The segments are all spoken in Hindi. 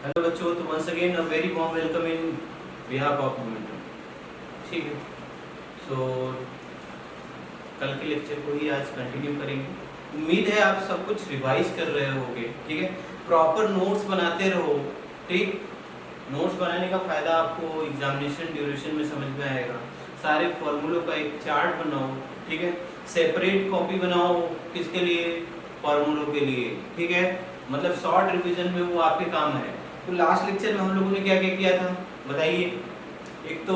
हेलो बच्चों, तो once again a very warm welcome in behalf of Momentum. ठीक है, सो कल के लेक्चर को ही आज कंटिन्यू करेंगे। उम्मीद है आप सब कुछ रिवाइज कर रहे होगे। ठीक है, प्रॉपर नोट्स बनाते रहो। ठीक, नोट्स बनाने का फ़ायदा आपको एग्जामिनेशन ड्यूरेशन में समझ में आएगा। सारे फॉर्मूलों का एक चार्ट बनाओ। ठीक है, सेपरेट कॉपी बनाओ। किसके लिए? फॉर्मूलों के लिए। ठीक है, मतलब शॉर्ट रिवीजन में वो आपके काम है। तो लास्ट लेक्चर में हम लोगों ने क्या क्या किया था बताइए। एक तो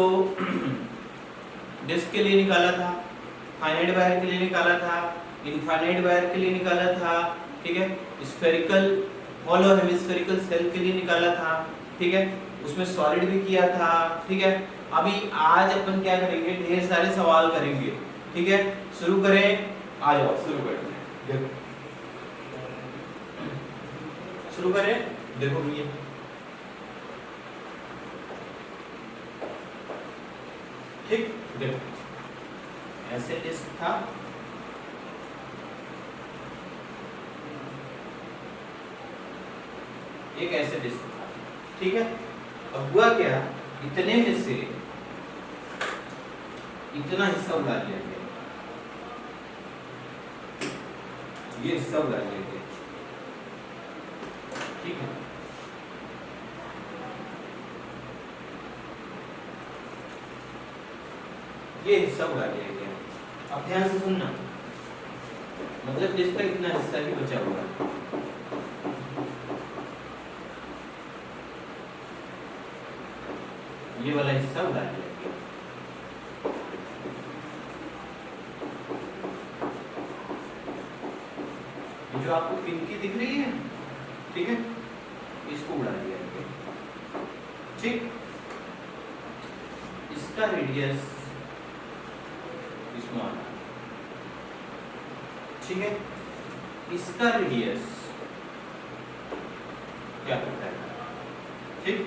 डिस्क के लिए निकाला था, फाइनाइट वायर के लिए निकाला था, इनफाइनाइट वायर के लिए निकाला था। ठीक है, स्फेरिकल हॉलो हेमिस्फेरिकल सेल के लिए निकाला था। ठीक है, उसमें सॉलिड भी किया था। ठीक है, अभी आज अपन क्या करेंगे, ढेर सारे सवाल करेंगे। ठीक है, शुरू करें। आ जाओ शुरू करते हैं। देखो शुरू करें। देखो ये ठीक, देखो ऐसे डिस्क था। एक ऐसे डिस्क था। ठीक है, अब हुआ क्या, इतने में से इतना हिस्सा उड़ा लिया गया, ये हिस्सा उड़ा लिया गया। ठीक है, ये हिस्सा उड़ा लिया गया। अब ध्यान से सुनना, मतलब जिसका इतना हिस्सा ही बचा हुआ है, ये वाला हिस्सा उड़ा लिया गया। ये जो आपको पिंकी दिख रही है, ठीक है, इसको उड़ा दिया गया। ठीक, इसका रेडियस स्मॉल, ठीक है, इसका रेडियस क्या करता है? ठीक,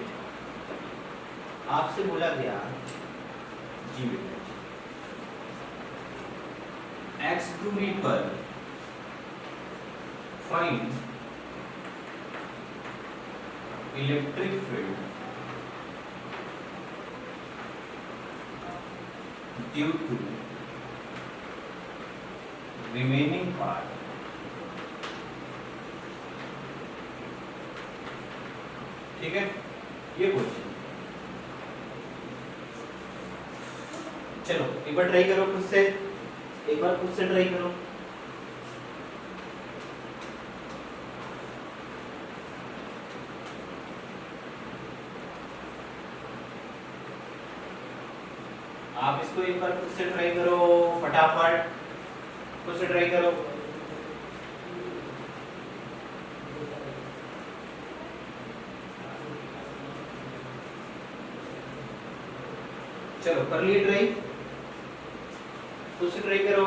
आपसे बोला गया जी बेटा, एक्स दूरी पर find electric field due to remaining part ठीक है, ये क्वेश्चन। चलो एक बार ट्राई करो खुद से, एक बार खुद से ट्राई करो। आप इसको एक बार खुद से ट्राई करो, फटाफट खुद से ट्राई करो। चलो कर लिए ट्राई, खुद से ट्राई करो,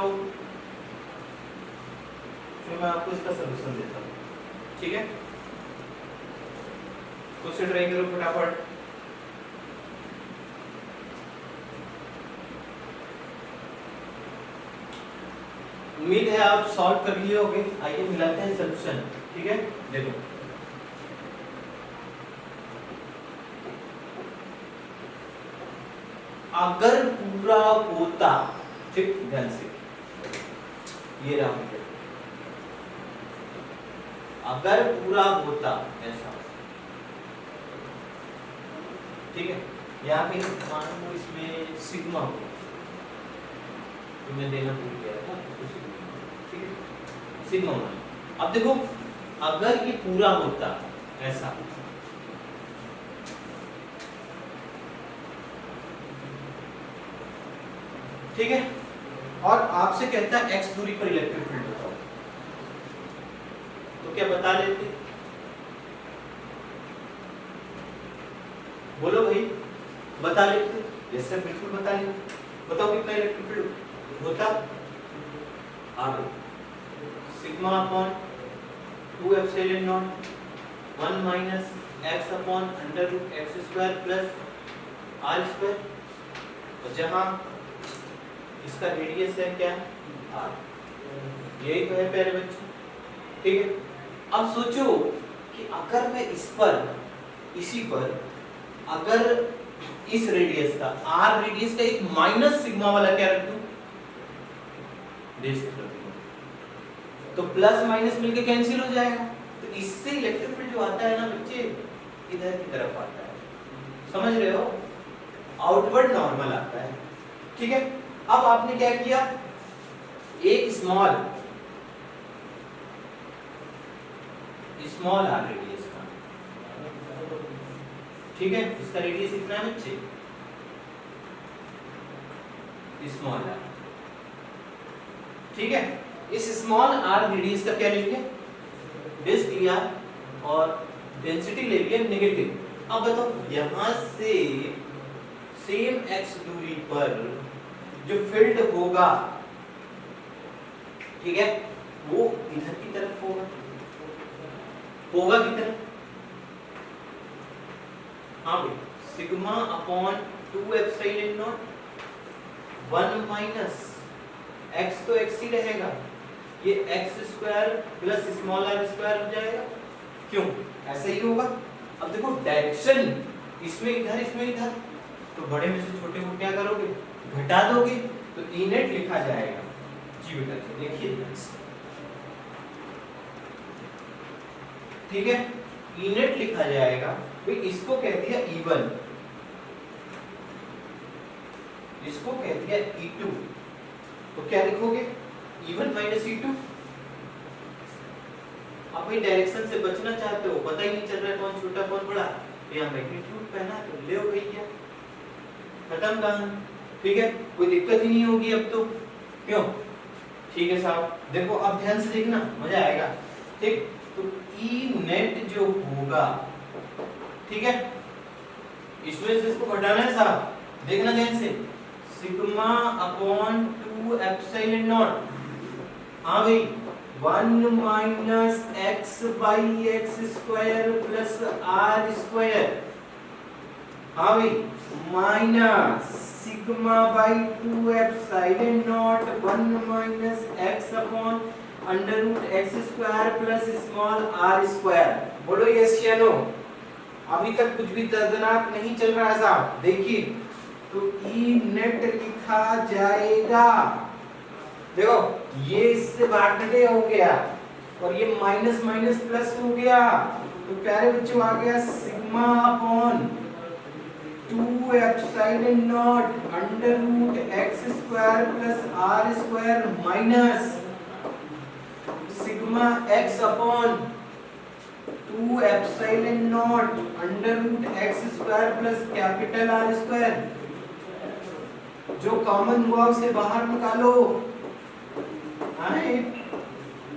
फिर मैं आपको इसका सलूशन देता हूँ। ठीक है, खुद से ट्राई करो फटाफट। उम्मीद है आप सॉल्व कर लिए होंगे। आइए मिलाते हैं सॉल्यूशन। ठीक है, देखो अगर पूरा होता, ठीक ध्यान से, ये रहा, अगर पूरा होता ऐसा, ठीक है, यहाँ पे मान लो इसमें सिग्मा हो, तो मैं देना भूल गया था, ठीक है, सिग्मा होना। अब देखो अगर ये पूरा होता ऐसा, ठीक है, और आपसे कहता है एक्स दूरी पर इलेक्ट्रिक फील्ड बताओ, तो क्या बता लेते? बोलो भाई, बता लेते? यस सर, बिल्कुल बता लेते। बताओ कितना इलेक्ट्रिक फील्ड होता? आगे sigma upon 2 epsilon naught 1 minus x upon under root x square plus are square, और जहां इसका रेडियस है क्या? आर। यही तो है प्यारे बच्चों। ठीक है, अब सोचो कि अगर मैं इस पर इसी पर अगर इस रेडियस का आर रेडियस का एक माइनस सिग्मा वाला क्या रख दूं, डिस्क रख दूं, तो प्लस माइनस मिलके कैंसिल हो जाएगा। तो इससे इलेक्ट्रिक फील्ड जो आता है ना बच्चे, इधर की तरफ आता है, समझ रहे हो, आउटवर्ड नॉर्मल आता है। ठीक है, अब आपने क्या किया, एक स्मॉल आर रेडियस का, ठीक है, इसका रेडियस इतना है बच्चे, स्मॉल आर, ठीक है, इस स्मॉल आर रेडियस का क्या लेंगे, डिस्क लिया और डेंसिटी ले लिया नेगेटिव। अब बताओ यहां से सेम एक्स दूरी पर जो फील्ड होगा, ठीक है, वो इधर की तरफ होगा कितना, हाँ भाई, sigma upon 2 epsilon naught 1 minus x, तो एक्स ही रहेगा, ये x square plus small r square हो जाएगा, क्यों, ऐसा ही होगा। अब देखो डायरेक्शन इसमें इधर इसमें इधर, तो बड़े में से छोटे को क्या करोगे, घटा दोगे, तो ई नेट लिखा जाएगा। जी बेटा देखिए ध्यान से, ठीक है, ई नेट लिखा जाएगा, भाई इसको कह दिया E1, इसको कह दिया E2, तो क्या लिखोगे, E1 माइनस E2। आप भाई डायरेक्शन से बचना चाहते हो, पता ही नहीं चल रहा है कौन छोटा कौन बड़ा, यहाँ मैग्नीट्यूड पहना तो ले हो भैया, खत्म कहानी, ठीक है, कोई दिक्कत ही नहीं होगी अब तो, क्यों, ठीक है साहब। देखो अब ध्यान से देखना, मजा आएगा, ठीक, तो ई नेट जो होगा, ठीक है, इसमें से इसको घटाना है साहब, देखना ध्यान से, सिग्मा अपॉन 2 एप्सिलॉन नॉट, हाँ भाई 1 minus x by x square plus are square, हाँ भाई, minus sigma by 2 epsilon naught 1 minus x upon under root x square plus small r square. बोलो यस या नो, अभी तक कुछ भी दर्दनाक नहीं चल रहा है साहब, देखिए, तो ई नेट लिखा जाएगा, देखो ये इससे भागने हो गया और ये माइनस माइनस प्लस हो गया, तो प्यारे बच्चों आ गया sigma upon 2 epsilon naught under root x square plus are square minus sigma X upon 2 epsilon naught under root x square plus capital R square, जो कॉमन हुआ उसे बाहर निकालो,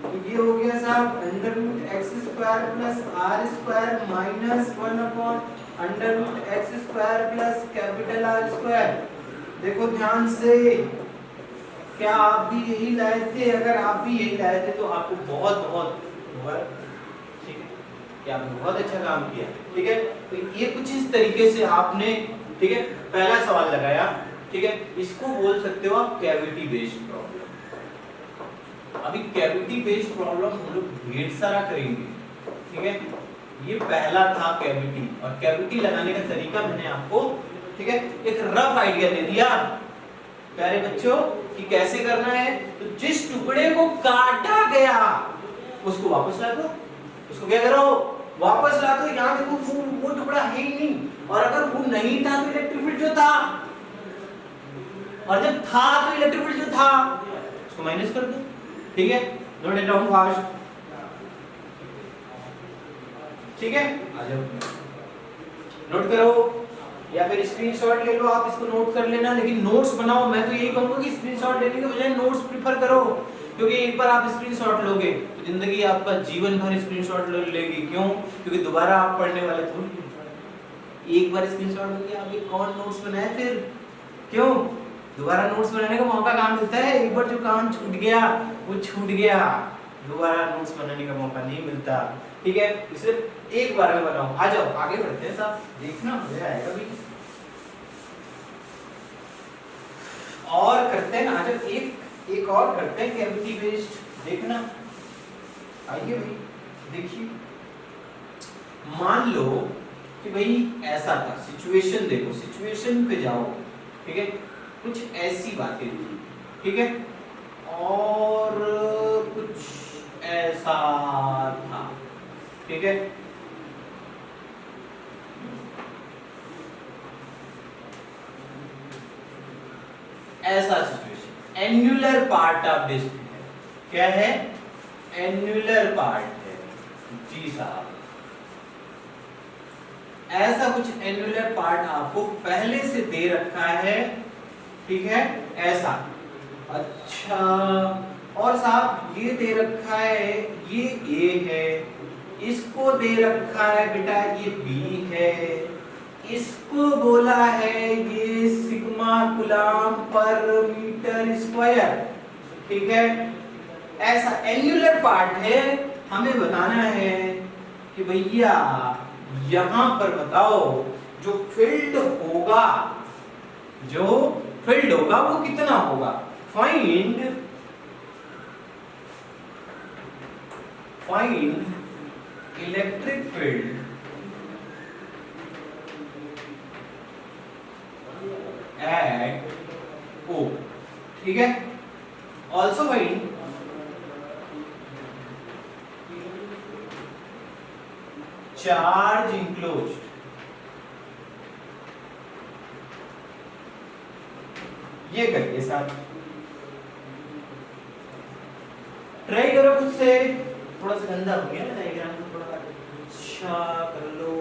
तो ये हो गया साहब under root x square plus are square minus 1 upon under root x square plus capital R square. देखो ध्यान से, क्या आप भी यही लाए थे, अगर आप भी यही लाए थे तो आपको बहुत बहुत मुबारक, ठीक है, कि आपने बहुत अच्छा काम किया, ठीक है। तो ये कुछ इस तरीके से आपने, ठीक है, पहला सवाल लगाया, ठीक है, इसको बोल सकते हो आप कैविटी बेस्ड प्रॉब्लम। अभी कैविटी बेस्ड प्रॉब्लम हम लोग ढेर सारा करेंगे, ठीक है, ये पहला था कैविटी, और कैविटी लगाने का तरीका मैंने आपको, ठीक है, एक रफ आइडिया दे दिया प्यारे बच्चों कि कैसे करना है। तो जिस टुकड़े को काटा गया उसको वापस ला दो, उसको क्या करो, वापस ला दो। यहाँ देखो वो टुकड़ा है ही नहीं, और अगर वो नहीं था तो इलेक्ट्रिक फील्ड जो था, और जब था तो इलेक्ट्रिक फील्ड जो था उसको माइनस कर दो, ठीक है, नोट इट डाउन फास्ट, ठीक है, आ जाओ नोट करो, या फिर स्क्रीनशॉट ले लो, आप इसको नोट कर लेना, लेकिन नोट्स बनाओ। मैं तो यही कहूंगा कि स्क्रीनशॉट लेने के बजाय नोट्स प्रेफर करो, क्योंकि एक बार आप स्क्रीनशॉट लोगे तो जिंदगी आपका जीवन भर स्क्रीनशॉट लेगी। क्यों? क्योंकि दोबारा आप पढ़ने वाले थोड़ी, एक बार स्क्रीनशॉट हो गया, अभी कौन नोट्स बनाए फिर, क्यों? दोबारा नोट्स बनाने का मौका कहाँ मिलता है? एक बार जो काम छूट गया वो छूट गया, दोबारा नोट्स बनाने का मौका नहीं मिलता, ठीक है, इसलिए एक बार में बनाओ। आ जाओ आगे बढ़ते हैं साहब, देखना मजा आएगा भी, और करते हैं ना, जब एक और करते हैं कैविटी बेस्ड, देखना, आइए भाई देखिए, मान लो कि भाई ऐसा था, सिचुएशन देखो, सिचुएशन पे जाओ, ठीक है, कुछ ऐसी बातें थी, ठीक है, और कुछ ऐसा था, ठीक है, ऐसा situation. Annular part of disc है, क्या है, एन्युलर पार्ट है, जी साहब, ऐसा कुछ एन्युलर पार्ट आपको पहले से दे रखा है, ठीक है, ऐसा। अच्छा, और साहब ये दे रखा है, ये ए है, इसको दे रखा है बेटा ये बी है, इसको बोला है ये sigma coulomb per metre square, ठीक है, ऐसा एन्युलर पार्ट है। हमें बताना है कि भैया यहां पर बताओ जो फील्ड होगा, जो फील्ड होगा वो कितना होगा, find electric field at O, ठीक है, ऑल्सो फाइंड चार्ज इंक्लोज्ड, ये करिए साहब, ट्राई करो खुद से, थोड़ा सा गंदा हो गया ना डायग्राम, थोड़ा अच्छा कर लो।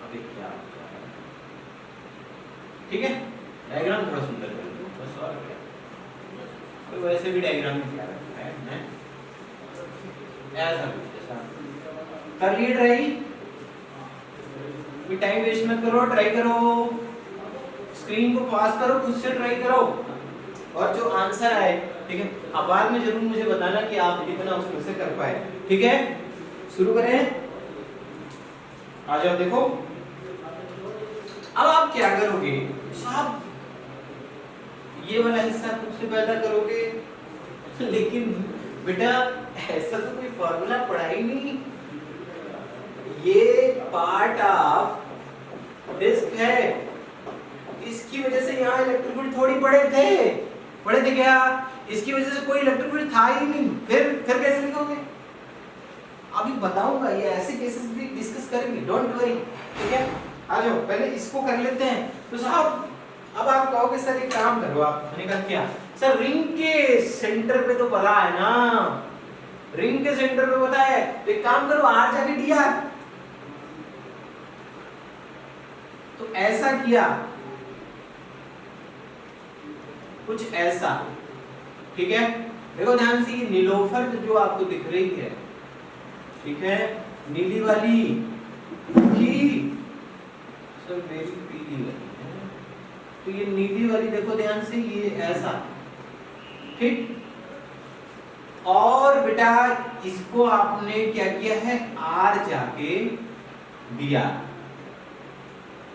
अभी क्या ठीक है, डायग्राम थोड़ा सुंदर कर लो बस, और क्या, तो वैसे भी डायग्राम में क्या रखा है, ऐसा कुछ ऐसा कर लिए। ट्राई, टाइम वेस्ट मत करो, ट्राई करो, स्क्रीन को पास करो, खुद से ट्राई करो, और जो आंसर आए, ठीक है, अब बाद में जरूर मुझे बताना कि आप कितना उसमें से कर पाए, ठीक है। शुरू करें, आ जाओ, देखो अब आप क्या करोगे साहब, ये वाला हिस्सा खुद से पैदा करोगे, लेकिन बेटा ऐसा तो कोई फॉर्मूला पढ़ा ही नहीं, ये पार्ट ऑफ डिस्क है, इसकी वजह से यहाँ इलेक्ट्रिक फील्ड थोड़ी पड़े थे क्या, इसकी वजह से कोई इलेक्ट्रिक फील्ड था ही नहीं, फिर कैसे लिखोगे, अभी बताऊंगा, ये ऐसे केसेस भी डिस्कस करेंगे, डोंट वरी, ठीक है। आ जाओ, पहले इसको कर लेते हैं। तो साहब अब आप कहोगे सर एक काम करो, आप, मैंने कहा क्या सर, रिंग के सेंटर पे तो पता है ना, रिंग के सेंटर पे पता है, तो एक काम करो, आर जाके डी आर, तो ऐसा किया, कुछ ऐसा, ठीक है, देखो ध्यान से, ये नीलोफर जो आपको दिख रही है, ठीक है, नीली वाली की सर मेरी पीली वाली है, तो ये नीली वाली देखो ध्यान से, ये ऐसा, ठीक, और बेटा इसको आपने क्या किया है, आर जाके दिया,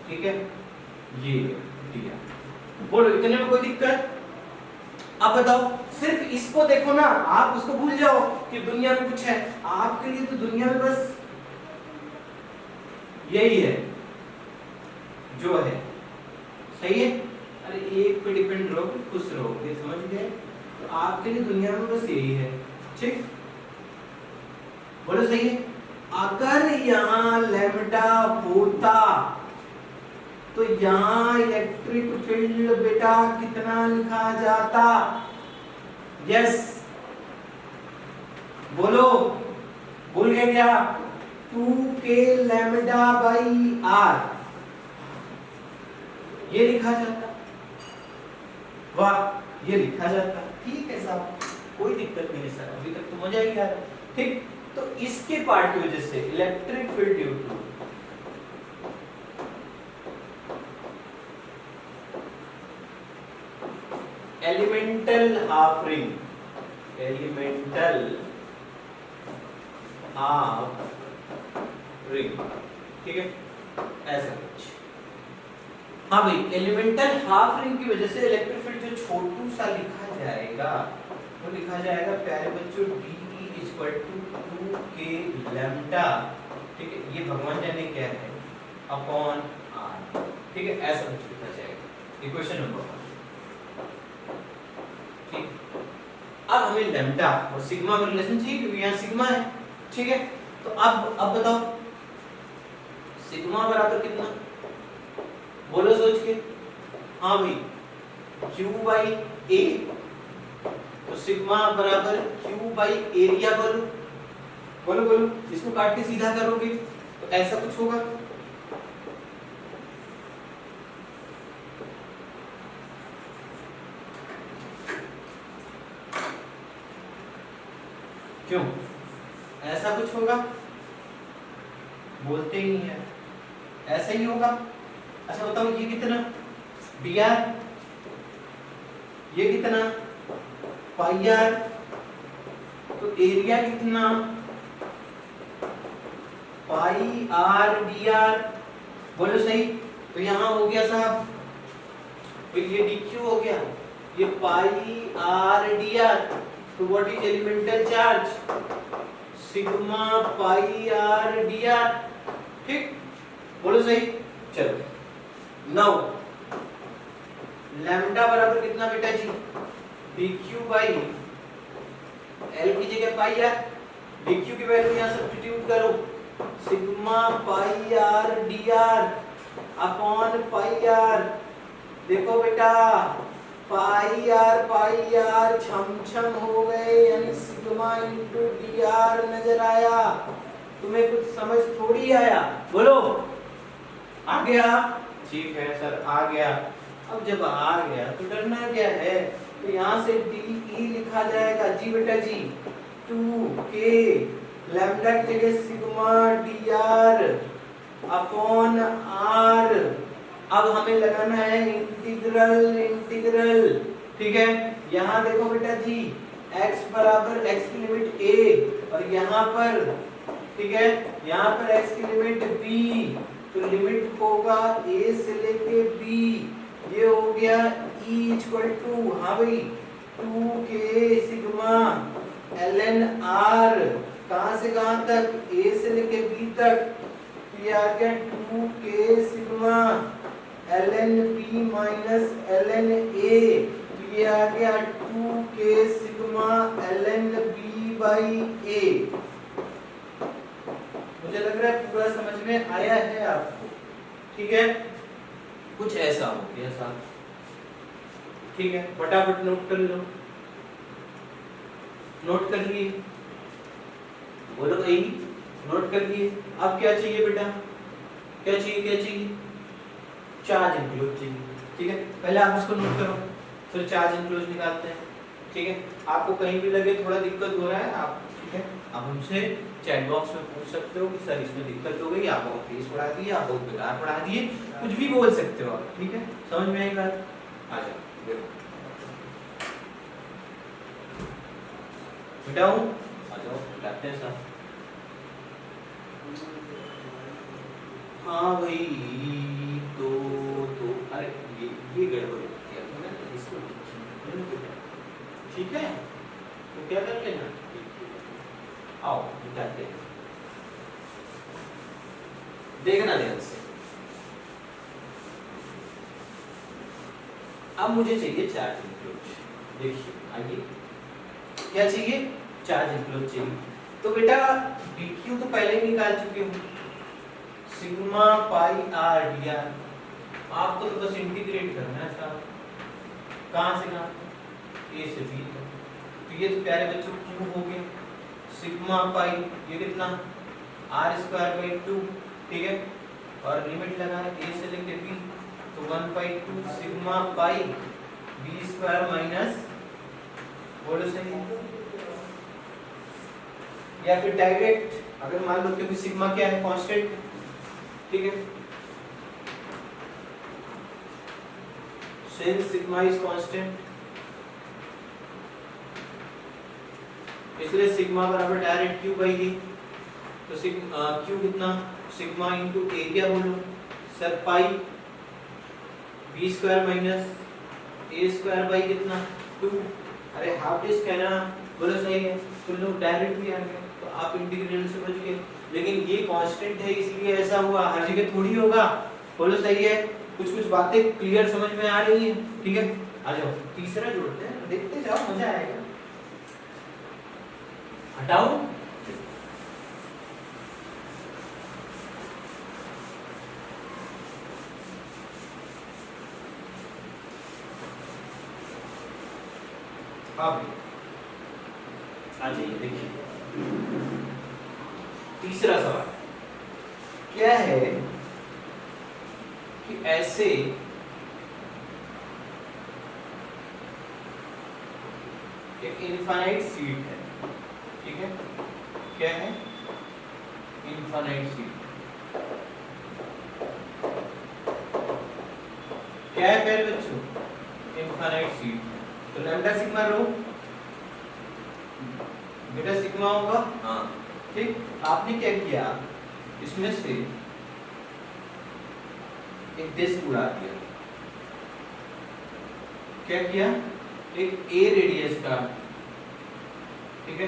ठीक है, ये दिया, बोलो इतने में कोई दिक्कत। अब बताओ, सिर्फ इसको देखो ना, आप उसको भूल जाओ कि दुनिया में कुछ है, आपके लिए तो दुनिया में बस यही है जो है, सही है, अरे एक पे डिपेंड रहोगे खुश रहोगे, समझ गए, तो आपके लिए दुनिया में बस यही है, ठीक, बोलो सही है। अगर यहाँ लैम्डा होता तो यहाँ इलेक्ट्रिक फील्ड बेटा कितना लिखा जाता, यस बोलो, भूल गए क्या, 2k लैम्डा बाई आर, ये लिखा जाता, वाह ये लिखा जाता, ठीक है साहब, कोई दिक्कत नहीं है सर, अभी तक तो मजा ही आ रहा, ठीक, तो इसके पार्ट की वजह से electric field due to elemental half ring, elemental half ring, ठीक है, ऐसा कुछ, हाँ भाई, एलिमेंटल हाफ रिंग की वजह से इलेक्ट्रिक फील्ड जो छोटू सा लिखा जाएगा, वो लिखा जाएगा प्यारे बच्चों D equal to 2k lambda, ठीक है, ये भगवान जाने क्या है, अपॉन r, ठीक है, ऐसा कुछ लिखा जाएगा इक्वेशन नंबर 1, ठीक। अब हमें लैम्डा और सिग्मा का रिलेशन चाहिए क्योंकि यहाँ सिग्मा है, ठीक है। तो अब बताओ सिग्मा बराबर कितना, बोलो सोच के, हाँ भाई Q बाई ए, तो सिग्मा बराबर Q बाई एरिया, बोलो बोलो बोलो, इसको काट के सीधा करोगे तो ऐसा कुछ होगा, क्यों ऐसा कुछ होगा, बोलते ही नहीं है, ऐसा ही होगा। अच्छा बताओ ये कितना dr, ये कितना पाई आर, तो एरिया कितना पाई आर डी आर, बोलो सही। तो यहाँ हो गया साहब, तो ये dq हो गया, ये पाई आर डी आर, तो what is elemental charge, sigma pi R D are, ठीक, बोलो सही। चलो नाउ लैम्डा बराबर कितना बेटा जी, dq बाई l की जगह पाई आर, dq की वैल्यू यहाँ सब्स्टिट्यूट करो, sigma pi R D R upon pi R, देखो बेटा पाई आर छम छम हो गए, यानी सिग्मा इंटू डी आर नजर आया, तुम्हें कुछ समझ थोड़ी आया, बोलो आ गया, ठीक है सर आ गया। अब जब आ गया तो डरना क्या है, तो यहाँ से डी ई लिखा जाएगा, जी बेटा जी, 2k लैम्डा की जगह sigma D R upon R, अब हमें लगाना है इंटीग्रल, ठीक है। यहाँ देखो बेटा जी x बराबर x की लिमिट a और यहाँ पर, ठीक है, यहाँ पर x की लिमिट b, तो लिमिट होगा a से लेके b, ये हो गया e इक्वल टू, हाँ भाई 2k सिग्मा ln r, कहाँ से कहाँ तक, a से लेके b तक, तो ये आ गया 2k sigma ln b minus ln a, तो ये आ गया 2k sigma ln b by a। मुझे लग रहा है पूरा समझ में आया है आपको, ठीक है, कुछ ऐसा हो गया साहब, ठीक है, फटाफट नोट कर लो, नोट कर लिए, बोलो भाई नोट कर लिए। अब क्या चाहिए बेटा, क्या चाहिए, चार्ज इंक्लोज चाहिए, ठीक है, पहले आप इसको नोट करो फिर चार्ज इंक्लोज निकालते हैं, ठीक है। आपको कहीं भी लगे थोड़ा दिक्कत हो रहा है आप, ठीक है, आप हमसे चैट बॉक्स में पूछ सकते हो कि सर इसमें दिक्कत हो गई, आप बहुत तेज पढ़ा दिए, आप बहुत बेकार पढ़ा दिए, कुछ भी बोल सकते हो आप, ठीक है, समझ में आई बात, आ जाओ देखो मिटाऊं, आ जाओ लाते हैं साहब। हाँ भाई तो अरे ये गड़बड़ किया मैंने, तो इसको ठीक है, तो क्या कर लेना, आओ निकालते हैं, देखना ध्यान से। अब मुझे चाहिए चार्ज इंक्लोज, देखिए आइए क्या चाहिए, चार्ज इंक्लोज चाहिए। तो बेटा dq तो पहले ही निकाल चुके हूँ, sigma pi R D are, आपको तो बस इंटीग्रेट करना है साहब, कहाँ से कहाँ, a से b तक, तो ये तो प्यारे बच्चों क्यों हो गया, सिग्मा पाई ये कितना आर स्क्वायर बाई 2, ठीक है, और लिमिट लगा है a से लेके b, तो 1/2 sigma pi b square minus, बोलो सही, या फिर डायरेक्ट अगर मान लो क्योंकि सिग्मा क्या है कांस्टेंट, ठीक है, सिंस सिग्मा इज कांस्टेंट, इसलिए सिग्मा बराबर डायरेक्ट क्यू बाई ए, तो क्यू कितना, सिग्मा इंटू एरिया, बोलो sir pi B square minus A square by कितना 2, अरे हाफ डिस्क है ना, बोलो सही है, तो लोग डायरेक्ट भी आ गए, तो आप इंटीग्रल से बच गए। लेकिन ये कांस्टेंट है इसलिए ऐसा हुआ, हर जगह थोड़ी होगा। बोलो सही है, कुछ कुछ बातें क्लियर समझ में आ रही है, ठीक है। आ जाओ तीसरा जोड़ते हैं, देखते जाओ मजा आएगा। हटाओ, आप आ जाइए। देखिए तीसरा सवाल क्या है कि ऐसे एक इनफाइनाइट सीट है, ठीक है। क्या है? Infinite sheet. क्या है प्यारे बच्चों? Infinite sheet. तो लैम्डा सिग्मा रो बेटा सिग्मा होगा, हाँ ठीक। आपने क्या किया, इसमें से एक डिस्क उड़ा दिया। क्या किया? एक ए रेडियस का, ठीक है,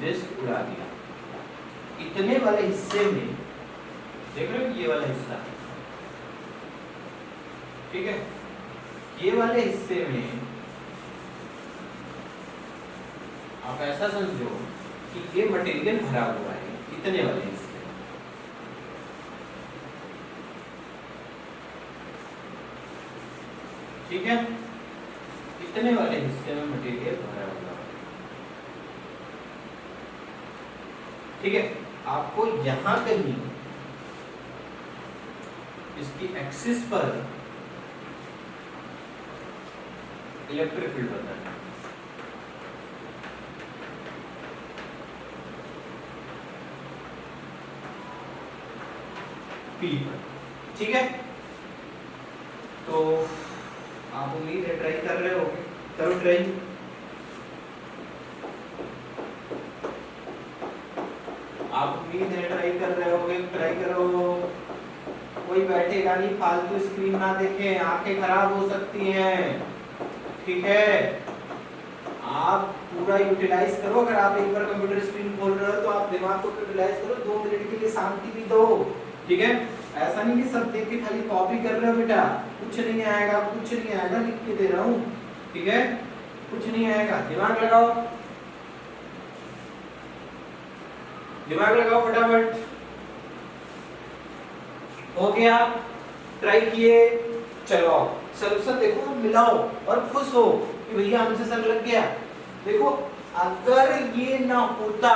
डिस्क उड़ा दिया। इतने वाले हिस्से में देख रहे हो, ये वाला हिस्सा, ठीक है, ये वाले हिस्से में आप ऐसा समझो कि ये मटेरियल भरा हुआ है, इतने वाले हिस्से, ठीक है, इतने वाले हिस्से में मटेरियल भरा हुआ है, ठीक है। आपको यहां कहीं इसकी एक्सिस पर इलेक्ट्रिक फील्ड बताना है। ठीक है, तो आप उम्मीद है ट्राई कर रहे हो, करो ट्राई। आप उम्मीद है ट्राई कर रहे होगे, ट्राई करो। कोई बैठेगा नहीं, फालतू स्क्रीन ना देखें, आंखें खराब हो सकती हैं, ठीक है। आप पूरा यूटिलाइज करो। अगर आप एक बार कंप्यूटर स्क्रीन खोल रहे हो तो आप दिमाग को यूटिलाइज करो, 2 मिनट के लिए शांति भी दो, ठीक है। ऐसा नहीं कि सब देख के खाली कॉपी कर रहे हो बेटा, कुछ नहीं आएगा, कुछ नहीं आएगा, लिख के दे रहा हूँ, ठीक है, कुछ नहीं आएगा। दिमाग लगाओ, दिमाग लगाओ फटाफट। हो गया? ट्राई किए? चलो सॉल्यूशन देखो, मिलाओ और खुश हो कि भैया हमसे सर लग गया। देखो अगर ये ना होता,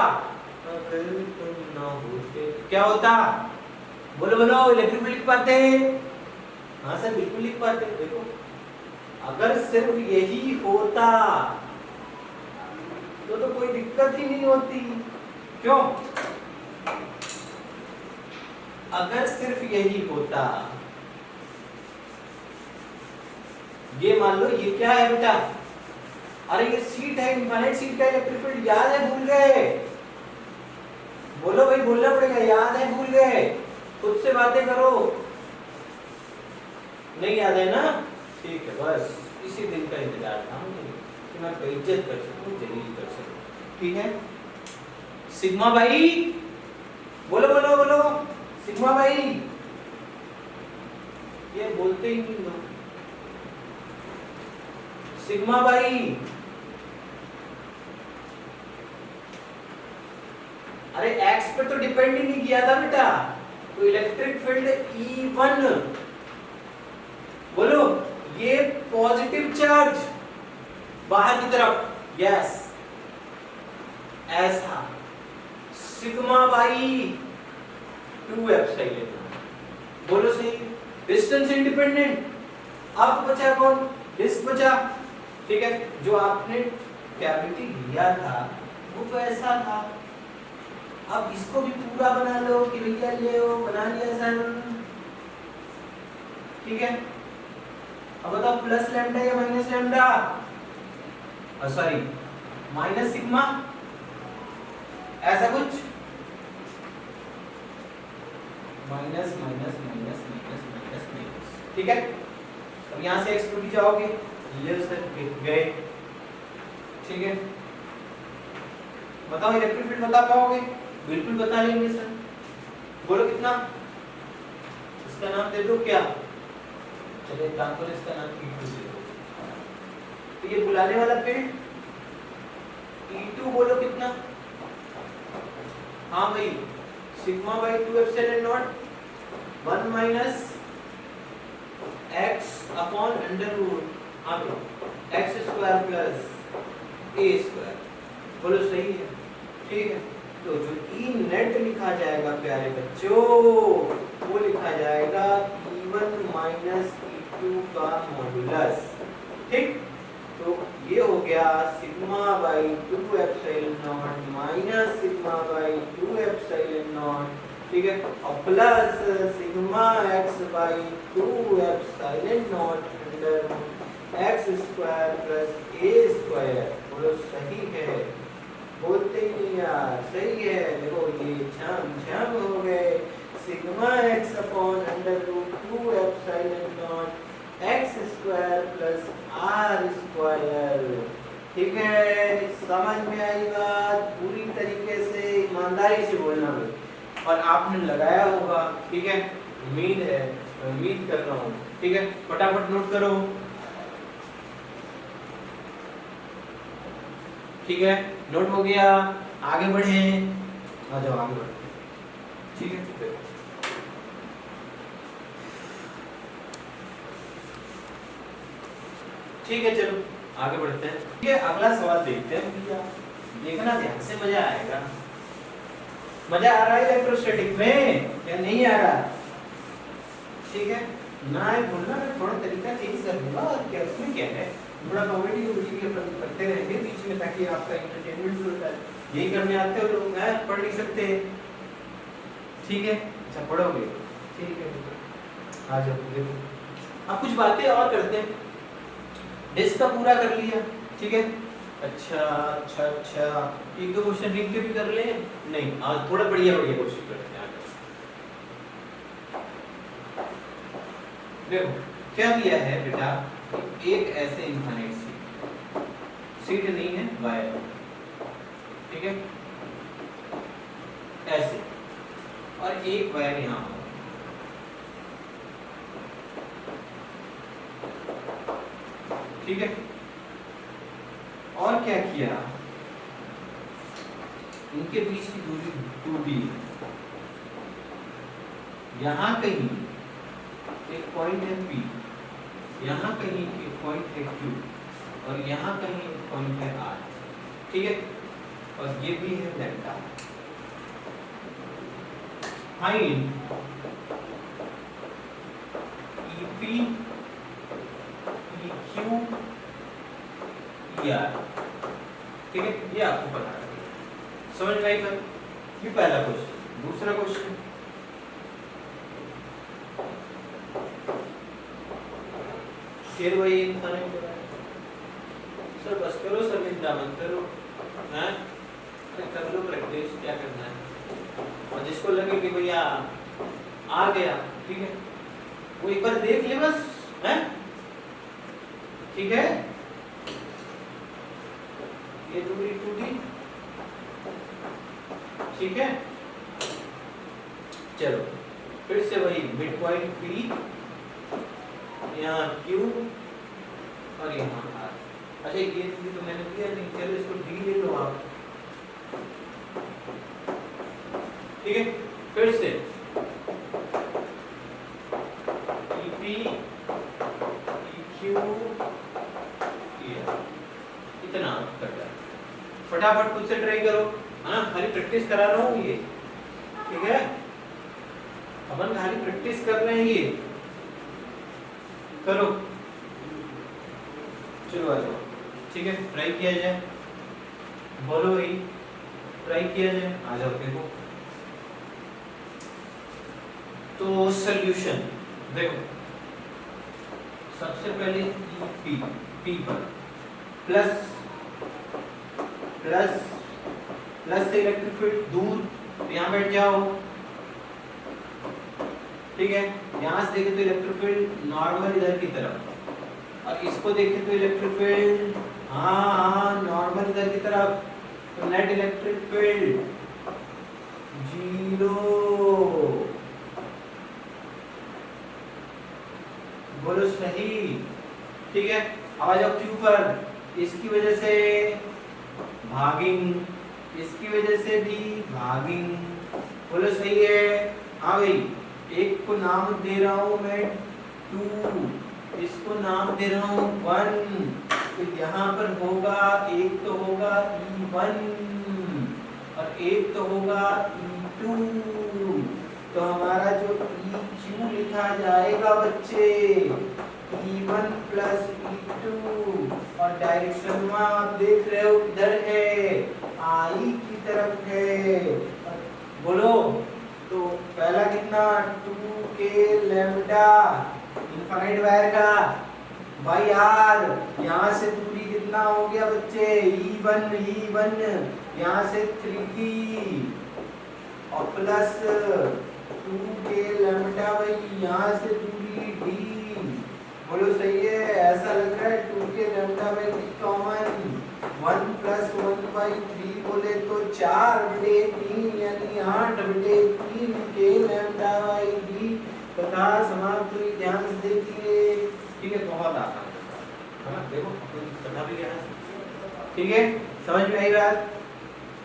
अगर तुम ना होते, क्या होता? बोलो बोलो, इलेक्ट्रिक फील्ड लिख पाते? हाँ सर बिल्कुल लिख पाते। देखो अगर सिर्फ यही होता तो कोई दिक्कत ही नहीं होती। क्यों? अगर सिर्फ यही होता, ये मान लो ये क्या है बेटा? अरे ये सीट है, इनफाइनाइट सीट का इलेक्ट्रिक फील्ड याद है, भूल गए? बोलो भाई, बोलना पड़ेगा, याद है भूल गए? खुद से बातें करो। नहीं याद है ना? ठीक है, बस इसी दिन का इंतजार था मुझे कि मैं बेइज्जत कर सकूं, जलील कर सकूं, ठीक है। सिग्मा भाई, बोलो बोलो बोलो, सिग्मा भाई। ये बोलते ही नहीं लोग। सिग्मा भाई, अरे एक्स पे तो डिपेंड ही नहीं किया था बेटा, तो इलेक्ट्रिक फील्ड E1, बोलो ये पॉजिटिव चार्ज बाहर की तरफ, यस, ऐसा सिग्मा बाई 2 एप्सिलॉन। बोलो सही, डिस्टेंस इंडिपेंडेंट। अब बचा कौन? डिस्क बचा, ठीक है। जो आपने कैविटी लिया था वो तो ऐसा था, अब इसको भी पूरा बना लो कि भैया ले लो, बना लिया सर, ठीक है। अब बताओ प्लस लैम्डा या minus lambda? Sorry minus sigma, ऐसा कुछ, minus minus minus minus minus minus, ठीक है। अब यहाँ से एक्स टूट जाओगे, ले सर गए, ठीक है। बताओ इलेक्ट्रिक फील्ड बता पाओगे? बिल्कुल बता लेंगे सर। बोलो कितना? इसका नाम दे दो क्या? चलिए ट्रांसफर इसका नाम E2 दे दो। तो ये बुलाने वाला फील्ड E2 बोलो कितना? हाँ भाई sigma by 2 epsilon naught 1 minus x upon under root हाँ भाई x square plus a square. बोलो सही है? ठीक है। तो जो E नेट लिखा जाएगा प्यारे बच्चों वो लिखा जाएगा E1 माइनस E2 का मॉडुलस। ठीक, तो ये हो गया sigma by 2 epsilon not minus sigma by 2 epsilon not. ठीक है, और plus sigma x by 2 epsilon naught under x square plus a square. बोलो सही है? बोलते ही नहीं यार। सही है। देखो ये छम छम हो गए। Sigma x upon under root 2 epsilon naught x square plus r square. ठीक है, समझ में आई बात? पूरी तरीके से ईमानदारी से बोलना भाई। और आपने लगाया होगा। ठीक है, उम्मीद कर रहा हूँ। ठीक है, फटाफट नोट करो। ठीक है, नोट हो गया। आगे बढ़े, आ जाओ आगे बढ़े। ठीक है, ठीक है, चलो आगे बढ़ते हैं। ठीक है, अगला सवाल देखते हैं भैया। देखना ध्यान से, मजा आएगा। मजा आ रहा है इलेक्ट्रोस्टैटिक में या नहीं आ रहा? ठीक है ना, ये बोलना मैं थोड़ा तरीका चेंज कर दूंगा और क्या उसमें क्या है, थोड़ा कॉमेडी वॉमेडी अपन करते रहेंगे बीच में ताकि आपका एंटरटेनमेंट भी होता है। यही करने आते हो लोग, मैं पढ़ नहीं सकते। ठीक है, अच्छा पढ़ोगे? ठीक है, आ जाओ। देखो अब कुछ बातें और करते हैं। डिस्क का पूरा कर लिया। ठीक है, अच्छा अच्छा अच्छा, एक दो क्वेश्चन लिख के भी कर ले। नहीं, आज थोड़ा बढ़िया बढ़िया क्वेश्चन करते हैं। देखो क्या दिया है बेटा, एक ऐसे इनफाइनाइट सीट नहीं है, वायर। ठीक है, ऐसे, और एक वायर यहाँ। ठीक है, और क्या किया, इनके बीच की दूरी 2d। यहां कहीं एक पॉइंट है P, यहां कहीं एक पॉइंट है Q, और यहां कहीं एक पॉइंट है R। ठीक है, और ये भी है lambda. Find EP, EQ, ER। ठीक है, ये आपको पता है, समझ में आई बात? ये पहला क्वेश्चन। दूसरा क्वेश्चन, फिर वही इनफाइनाइट हो रहा है। सर बस करो, सर निंदा मत करो, हैं? अरे कर लो प्रैक्टिस, क्या करना है। और जिसको लगे कि भैया आ गया, ठीक है, वो एक बार देख ले बस, हैं? ठीक है, ये दूरी 2d। ठीक है, चलो फिर से वही मिड पॉइंट P, यहाँ Q और यहाँ R। अच्छा ये तो मैंने दिया नहीं, चलो इसको D ले लो आप। ठीक है, फिर से EP, EQ, ER। इतना कर रहा है, फटाफट खुद से ट्राई करो। हाँ, खाली प्रैक्टिस करा रहा हूँ ये। ठीक है, अपन खाली प्रैक्टिस कर रहे हैं ये, करो। चलो आ जाओ। ठीक है, ट्राई किया जाए। बोलो भाई, ट्राई किया जाए। आ जाओ, देखो तो सॉल्यूशन देखो, सबसे पहले P पर प्लस प्लस प्लस से इलेक्ट्रिक फील्ड दूर, तो यहाँ बैठ जाओ। ठीक है, यहाँ से देखें तो इलेक्ट्रिक फील्ड नॉर्मल इधर की तरफ, और इसको देखें तो इलेक्ट्रिक फील्ड हाँ नॉर्मल इधर की तरफ। तो नेट इलेक्ट्रिक फील्ड 0। बोलो सही। ठीक है, अब आ जाओ क्यू पर। इसकी वजह से भागिंग, इसकी वजह से भी भागिंग। बोलो सही है। हाँ भाई, एक को नाम दे रहा हूं मैं 2, इसको नाम दे रहा हूं 1, तो यहाँ पर होगा एक तो होगा E1 और एक तो होगा E2। तो हमारा जो EQ लिखा जाएगा बच्चे E1 प्लस E2, और डायरेक्शन में आप देख रहे हो किधर है, आई की तरफ है। बोलो, तो पहला कितना 2k लैम्डा इनफाइनाइट वायर का बाई आर, यहाँ से दूरी कितना हो गया बच्चे E1 यहाँ से 3d और प्लस 2k लैम्डा बाई यहाँ से दूरी d। बोलो सही है। ऐसा लग रहा है 2k lambda by d common, 1 plus 1 by 3 बोले तो 4/3 यानी 8/3 k लैम्डा बाई d तथा समाप्त हुई। ध्यान से देखिए। ठीक है, बहुत आसान है ना, देखो कथा भी क्या है। ठीक है, समझ में आई बात?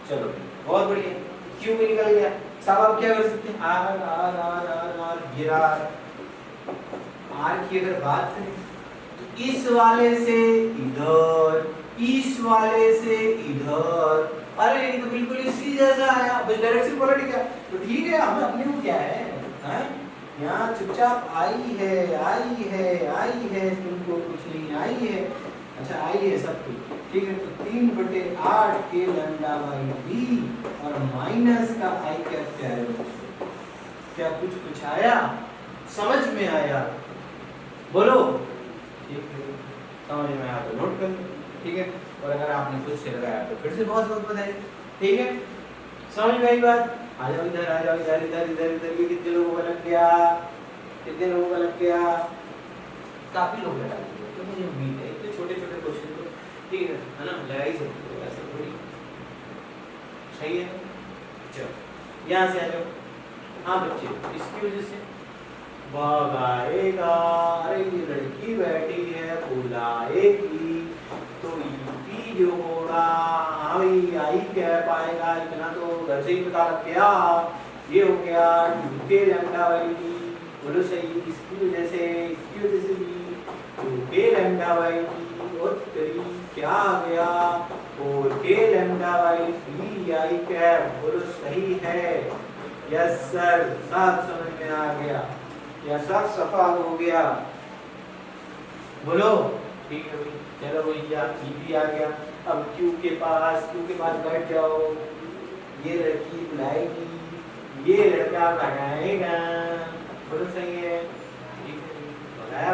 चलो बहुत बढ़िया, क्यों भी निकल गया। साहब आप क्या कर सकते हैं, R R R R R गिरा आर की अगर बात करें तो इस वाले से इधर, इस वाले से इधर, अरे ये तो बिल्कुल इसी जैसा आया, बस डायरेक्शन पलट गया। तो ठीक है, हमें अपने को क्या है, हैं? यहाँ चुपचाप आई है, आई है, आई है, तुमको कुछ नहीं आई है। अच्छा आई है सब कुछ, ठीक है। तो 3/8 के लैम्डा बाई d और माइनस का आई कैप क्या है? क्या कुछ आया, समझ में आया? बोलो। ठीक है, समझ में आया तो नोट कर लो। ठीक है, और अगर आपने खुद से लगाया तो फिर से बहुत बहुत बधाई। ठीक है, समझ में आई बात? आ जाओ इधर, आ जाओ इधर इधर इधर इधर। भी कितने लोगों का लग गया, कितने लोगों का लग गया? काफी लोग लगा दिए, तो मुझे उम्मीद है इतने छोटे छोटे क्वेश्चन तो ठीक है ना, लगा ही सकते हो, ऐसा थोड़ी। सही है, चलो यहाँ से आ जाओ। हाँ बच्चे, इसकी वजह से भगाएगा। अरे ये लड़की बैठी है बुलाएगी, तो यूपी जो होगा, हाँ भाई आई क्या पाएगा, इतना तो घर से ही पता लग गया। ये हो गया 2k लैम्डा बाई d। बोलो सही। इसकी वजह से भी 2k लैम्डा बाई d और 3 क्या आ गया 4k lambda by d I cap. बोलो सही है। यस सर, सब समझ में आ गया, या सब सफा हो गया। बोलो ठीक है भाई, चलो भैया ई भी आ गया। अब क्यू के पास बैठ जाओ। ये लड़की बुलाएगी, ये लड़का भगाएगा। बोलो सही है, ठीक है, बुलाया।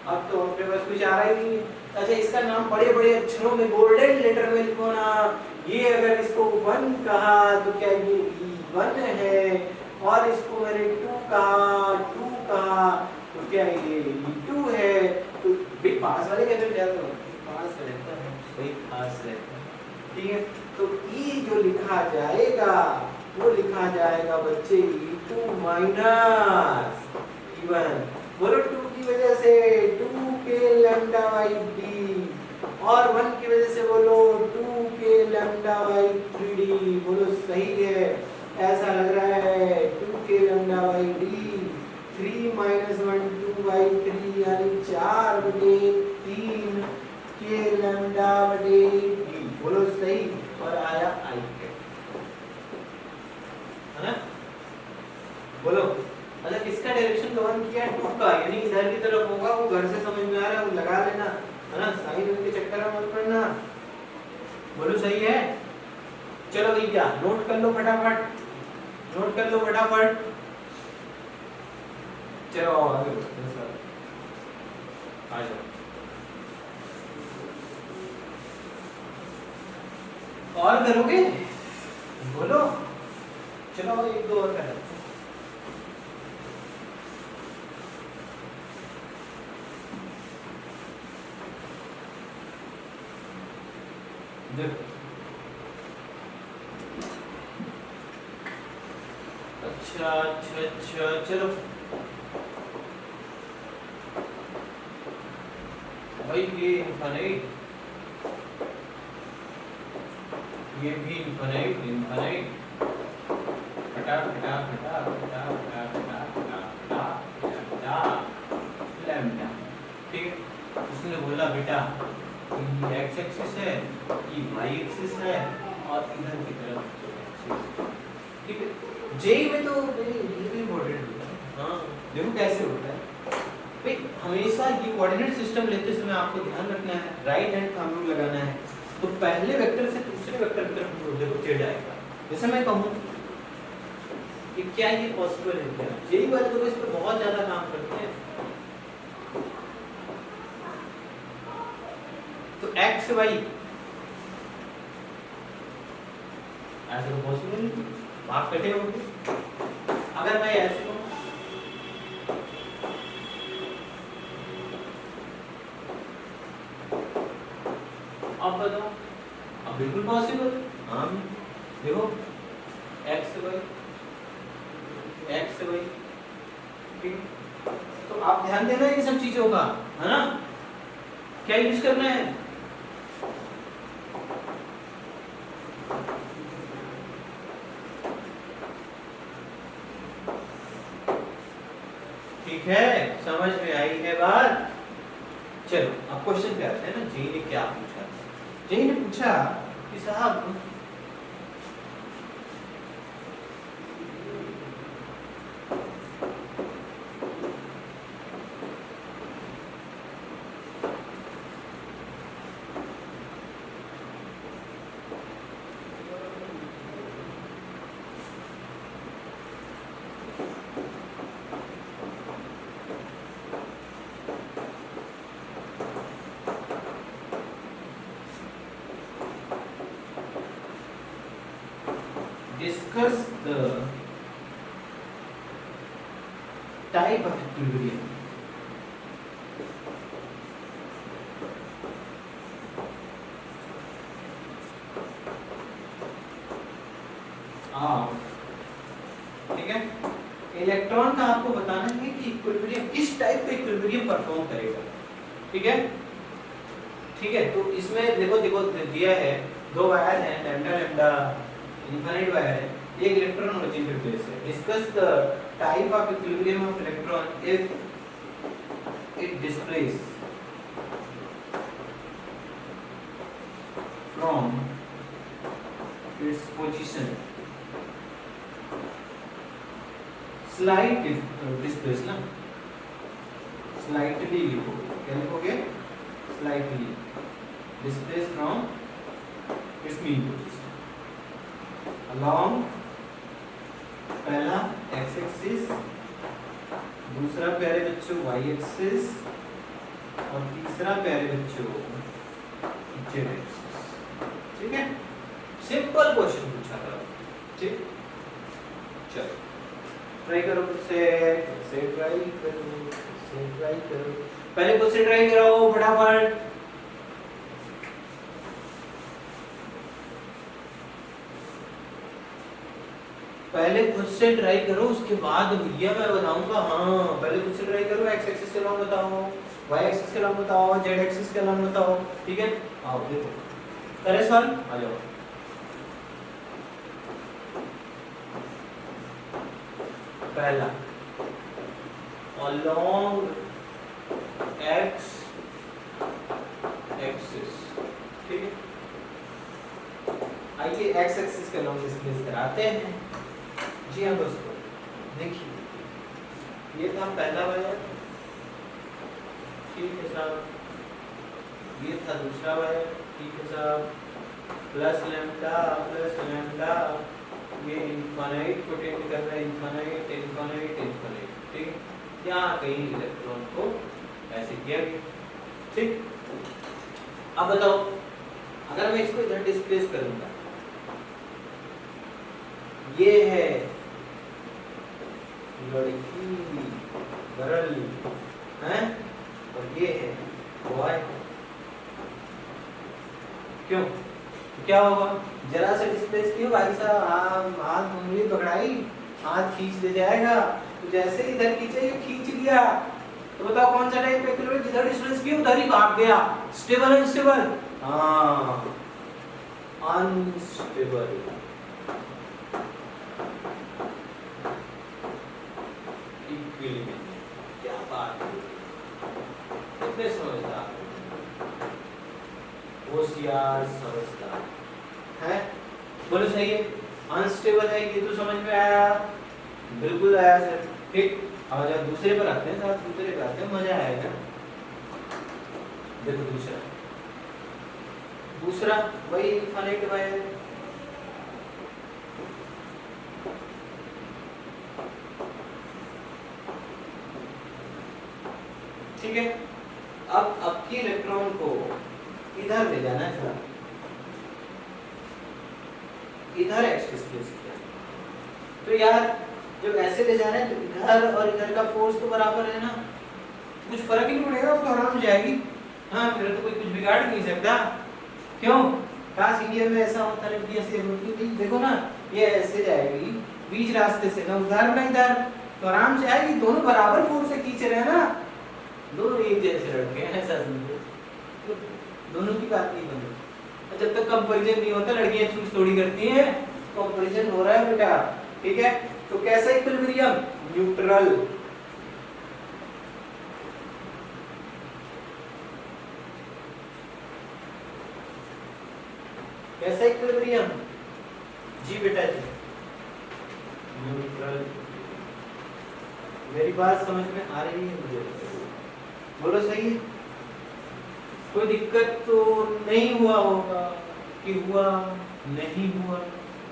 अब तो अपने पास कुछ आ रहा ही नहीं। अच्छा, इसका नाम बड़े बड़े अक्षरों में गोल्डन लेटर में लिखो ना। ये अगर इसको 1 कहा तो क्या ये E1 है, और इसको मैंने 2 कहा तो क्या ये E2 है। तो भी पास वाले कैसे जाते हो, पास रहता है वही खास रहता है। ठीक है, तो E जो लिखा जाएगा वो लिखा जाएगा बच्चे E2 माइनस E1। बोलो 2 की वजह से 2k लैम्डा बाई d और 1 की वजह से बोलो 2k लैम्डा बाई 3d। बोलो सही है। ऐसा लग रहा है 2k lambda by d 3 - 1 2 by 3 यानी 4/3 k लैम्डा बटे d। बोलो सही, और आया आई है ना। बोलो अच्छा, किसका डायरेक्शन गवर्न किया है? 2 का, यानी इधर की तरफ होगा। वो घर से समझ में आ रहा है, वो लगा लेना है ना, साइन के चक्कर में मत पड़ना। बोलो सही है। चलो भैया नोट कर लो फटाफट, नोट कर लो फटाफट। चलो आगे बढ़ते हैं सर, आ जाओ। और करोगे? बोलो। चलो 1-2 और कर। देखो अच्छा चलो भाई, ये इनफाइनाइट, ये भी इनफाइनाइट इनफाइनाइट, हटा हटा हटा हटा हटा हटा हटा हटा हटा लैम्डा। ठीक है, उसने बोला बेटा ये एक्स एक्सिस है, ये वाई एक्सिस है, और इधर की तरफ एक्सिस। ठीक है, जेई में तो ये भी इम्पोर्टेंट होता है। हाँ देखो कैसे होता है भाई, हमेशा ये कोऑर्डिनेट सिस्टम लेते समय आपको ध्यान रखना है, राइट हैंड थंब रूल लगाना है। तो पहले वेक्टर से दूसरे वेक्टर की तरफ मुड़ो, देखो जेड आएगा। जैसे मैं कहूँ कि क्या ये पॉसिबल है क्या, जेई वाले तो इस पर बहुत ज्यादा काम करते हैं। तो एक्स वाई ऐसे तो पॉसिबल नहीं, आप कटे होंगे। अगर मैं ऐसे कहूँ अब बताओ, अब बिल्कुल पॉसिबल। हाँ देखो एक्स वाई एक्स वाई, ठीक। तो आप ध्यान देना इन सब चीजों का, है ना, क्या यूज करना है। ठीक है, समझ में आई है बात। चलो अब क्वेश्चन पे आते हैं ना, जी ने क्या पूछा। जी ने पूछा कि साहब discuss the type of equilibrium of, ठीक है, इलेक्ट्रॉन का आपको बताना है कि इक्विलिब्रियम किस टाइप का इक्विलिब्रियम परफॉर्म करेगा। ठीक है, ठीक है, तो इसमें देखो देखो दिया है, दो वायर हैं, लैम्डा लैम्डा इनफाइनाइट वायर है, एक इलेक्ट्रॉन ओरिजिन पे प्लेस है। Discuss the type of equilibrium of electron if it displace from its position slight displace ना, स्लाइटली लिखो, क्या लिखोगे, slightly displace from its mean position along, पहला x एक्सिस, दूसरा प्यारे बच्चों y एक्सिस, और तीसरा प्यारे बच्चों z एक्सिस। ठीक है, सिंपल क्वेश्चन पूछा था। ठीक, चलो ट्राई करो, से ट्राई करो, पहले खुद से ट्राई कराओ फटाफट। पहले खुद से ट्राई करो, उसके बाद भैया मैं बताऊंगा। हाँ पहले खुद से ट्राई करो, एक्स एक्सिस के लॉन्ग बताओ, वाई एक्सिस के लॉन्ग बताओ, जेड एक्सिस के लॉन्ग बताओ। ठीक है, आओ देखो करे सवाल, आ जाओ। पहला along x एक्सिस, ठीक है, आइए x एक्सिस के लॉन्ग डिस्प्लेस कराते हैं। जी हाँ दोस्तों, देखिए ये था पहला वायर, ठीक है साहब, ये था दूसरा वायर, ठीक है साहब, प्लस लैम्डा, ये इनफाइनाइट को टेंड कर रहा है, इनफाइनाइट इनफाइनाइट इनफाइनाइट। ठीक, यहाँ कहीं इलेक्ट्रॉन को ऐसे किया गया। ठीक, अब बताओ अगर मैं इसको इधर डिस्प्लेस करूंगा, ये है लड़की गर्ल हैं, और ये है बॉय। क्यों, क्या होगा, जरा से डिस्प्लेस किया भाई साहब, हाथ उंगली पकड़ाई, हाथ खींच ले जाएगा। तो जैसे इधर खींचे ये खींच लिया, तो बताओ कौन सा टाइप का इक्विलिब्रियम, जिधर डिस्टेंस की उधर ही भाग गया। Stable unstable? हाँ अनस्टेबल। इक्विलिब्रियम, क्या बात है, कितने समझदार, होशियार समझदार है। बोलो सही है। अनस्टेबल है ये तो समझ में आया, बिल्कुल आया सर। ठीक, अब जब दूसरे पर आते हैं, साथ दूसरे पर आते हैं, मजा आएगा। देखो दूसरा वही इनफाइनाइट वायर, ठीक है। अब की इलेक्ट्रॉन को इधर ले जाना है सर, इधर एक्सिस प्लेस किया, तो यार जब ऐसे ले जा रहे हैं तो इधर और इधर का फोर्स तो बराबर है ना, कुछ फर्क ही नहीं पड़ेगा, वो तो आराम जाएगी। हाँ फिर तो कोई कुछ बिगाड़ नहीं सकता। क्यों? काश इंडिया में ऐसा होता है, इंडिया से होती थी। देखो ना ये ऐसे जाएगी बीच रास्ते से, ना उधर ना इधर, तो आराम से आएगी। दोनों बराबर फोर्स से खींच रहे हैं ना, दोनों एक जैसे लड़के हैं, ऐसा समझो, तो दोनों की बात नहीं बनी। जब तक कंपैरिजन नहीं होता, लड़कियां चूज थोड़ी करती हैं, कंपैरिजन हो रहा है बेटा, ठीक है। तो कैसा इक्विलिब्रियम? न्यूट्रल। कैसा इक्विलिब्रियम? जी बेटा जी, न्यूट्रल। मेरी बात समझ में आ रही है मुझे? बोलो सही है। कोई दिक्कत तो नहीं हुआ होगा कि हुआ नहीं हुआ?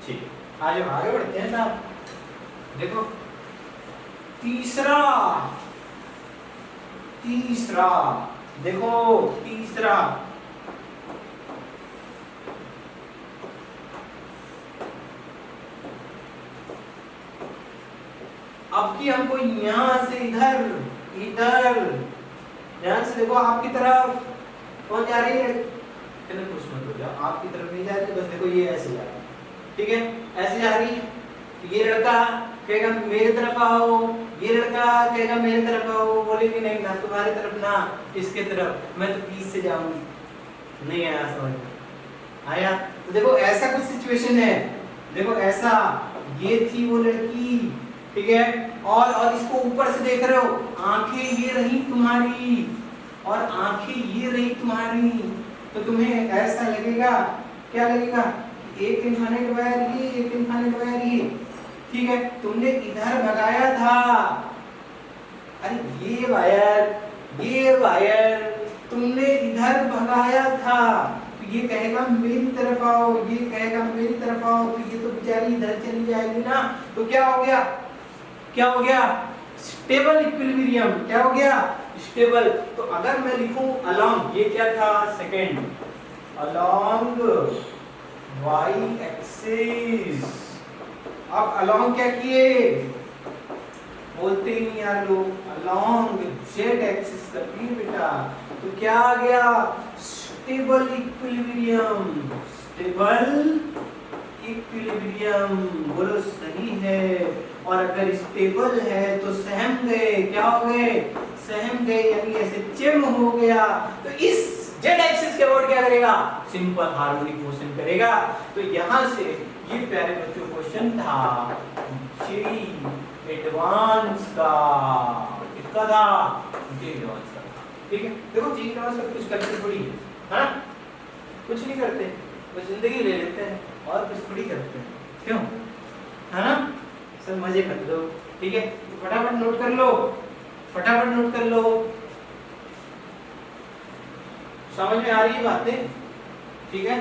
ठीक है, आज हम आगे बढ़ते हैं साहब। देखो तीसरा देखो तीसरा, अब की हमको यहां से इधर ध्यान से देखो, आपकी तरफ कौन जा रही है? कुछ मत हो जाओ, आपकी तरफ नहीं जा रही, बस देखो ये ऐसे जा रही है, ठीक है, ऐसे जा रही है। तो ये लड़का कहेगा मेरे तरफ आओ, ये लड़का कहेगा मेरे तरफ आओ, बोलेगी नहीं ना तुम्हारी तरफ ना इसके तरफ, मैं तो पीस से जाऊंगी। नहीं आया समझ में? आया? तो देखो ऐसा कुछ सिचुएशन है, देखो ऐसा, ये थी वो लड़की, ठीक है, और इसको ऊपर से देख रहे हो, आंखें ये रही तुम्हारी और आंखें ये रही तुम्हारी, तो तुम्हें ऐसा लगेगा, क्या लगेगा? एक इनफाइनाइट वायर ये, एक इनफाइनाइट वायर ये, ठीक है। तुमने इधर भगाया था, अरे ये वायर तुमने इधर भगाया था, तो ये कहेगा मेरी तरफ आओ, ये कहेगा मेरी तरफ आओ, तो ये तो बेचारी इधर चली जाएगी ना। तो क्या हो गया? Stable equilibrium. क्या हो गया? स्टेबल। तो अगर मैं लिखूं अलोंग, ये क्या था? Second, along y axis. अब अलोंग क्या किए? बोलते ही नहीं यार लोग, अलोंग z एक्सिस कर दिए बेटा। तो क्या आ गया? Stable equilibrium. बोलो सही है। और अगर स्टेबल है तो सहम गए, क्या हो गए? सहम गए, यानी ऐसे चिम हो गया। तो इस जेड एक्सिस के अबाउट क्या करेगा? सिंपल हार्मोनिक मोशन करेगा। तो यहां से ये प्यारे बच्चों क्वेश्चन था जी एडवांस का, किसका था? जी एडवांस का, ठीक है। देखो जी एडवांस का कुछ करते थोड़ी है, हाँ कुछ नहीं करते, बस जिंदगी ले लेते हैं और कुछ थोड़ी करते हैं, क्यों? है ना? सब मजे कर लो, ठीक है। तो फटाफट नोट कर लो, समझ में आ रही है बातें? ठीक है,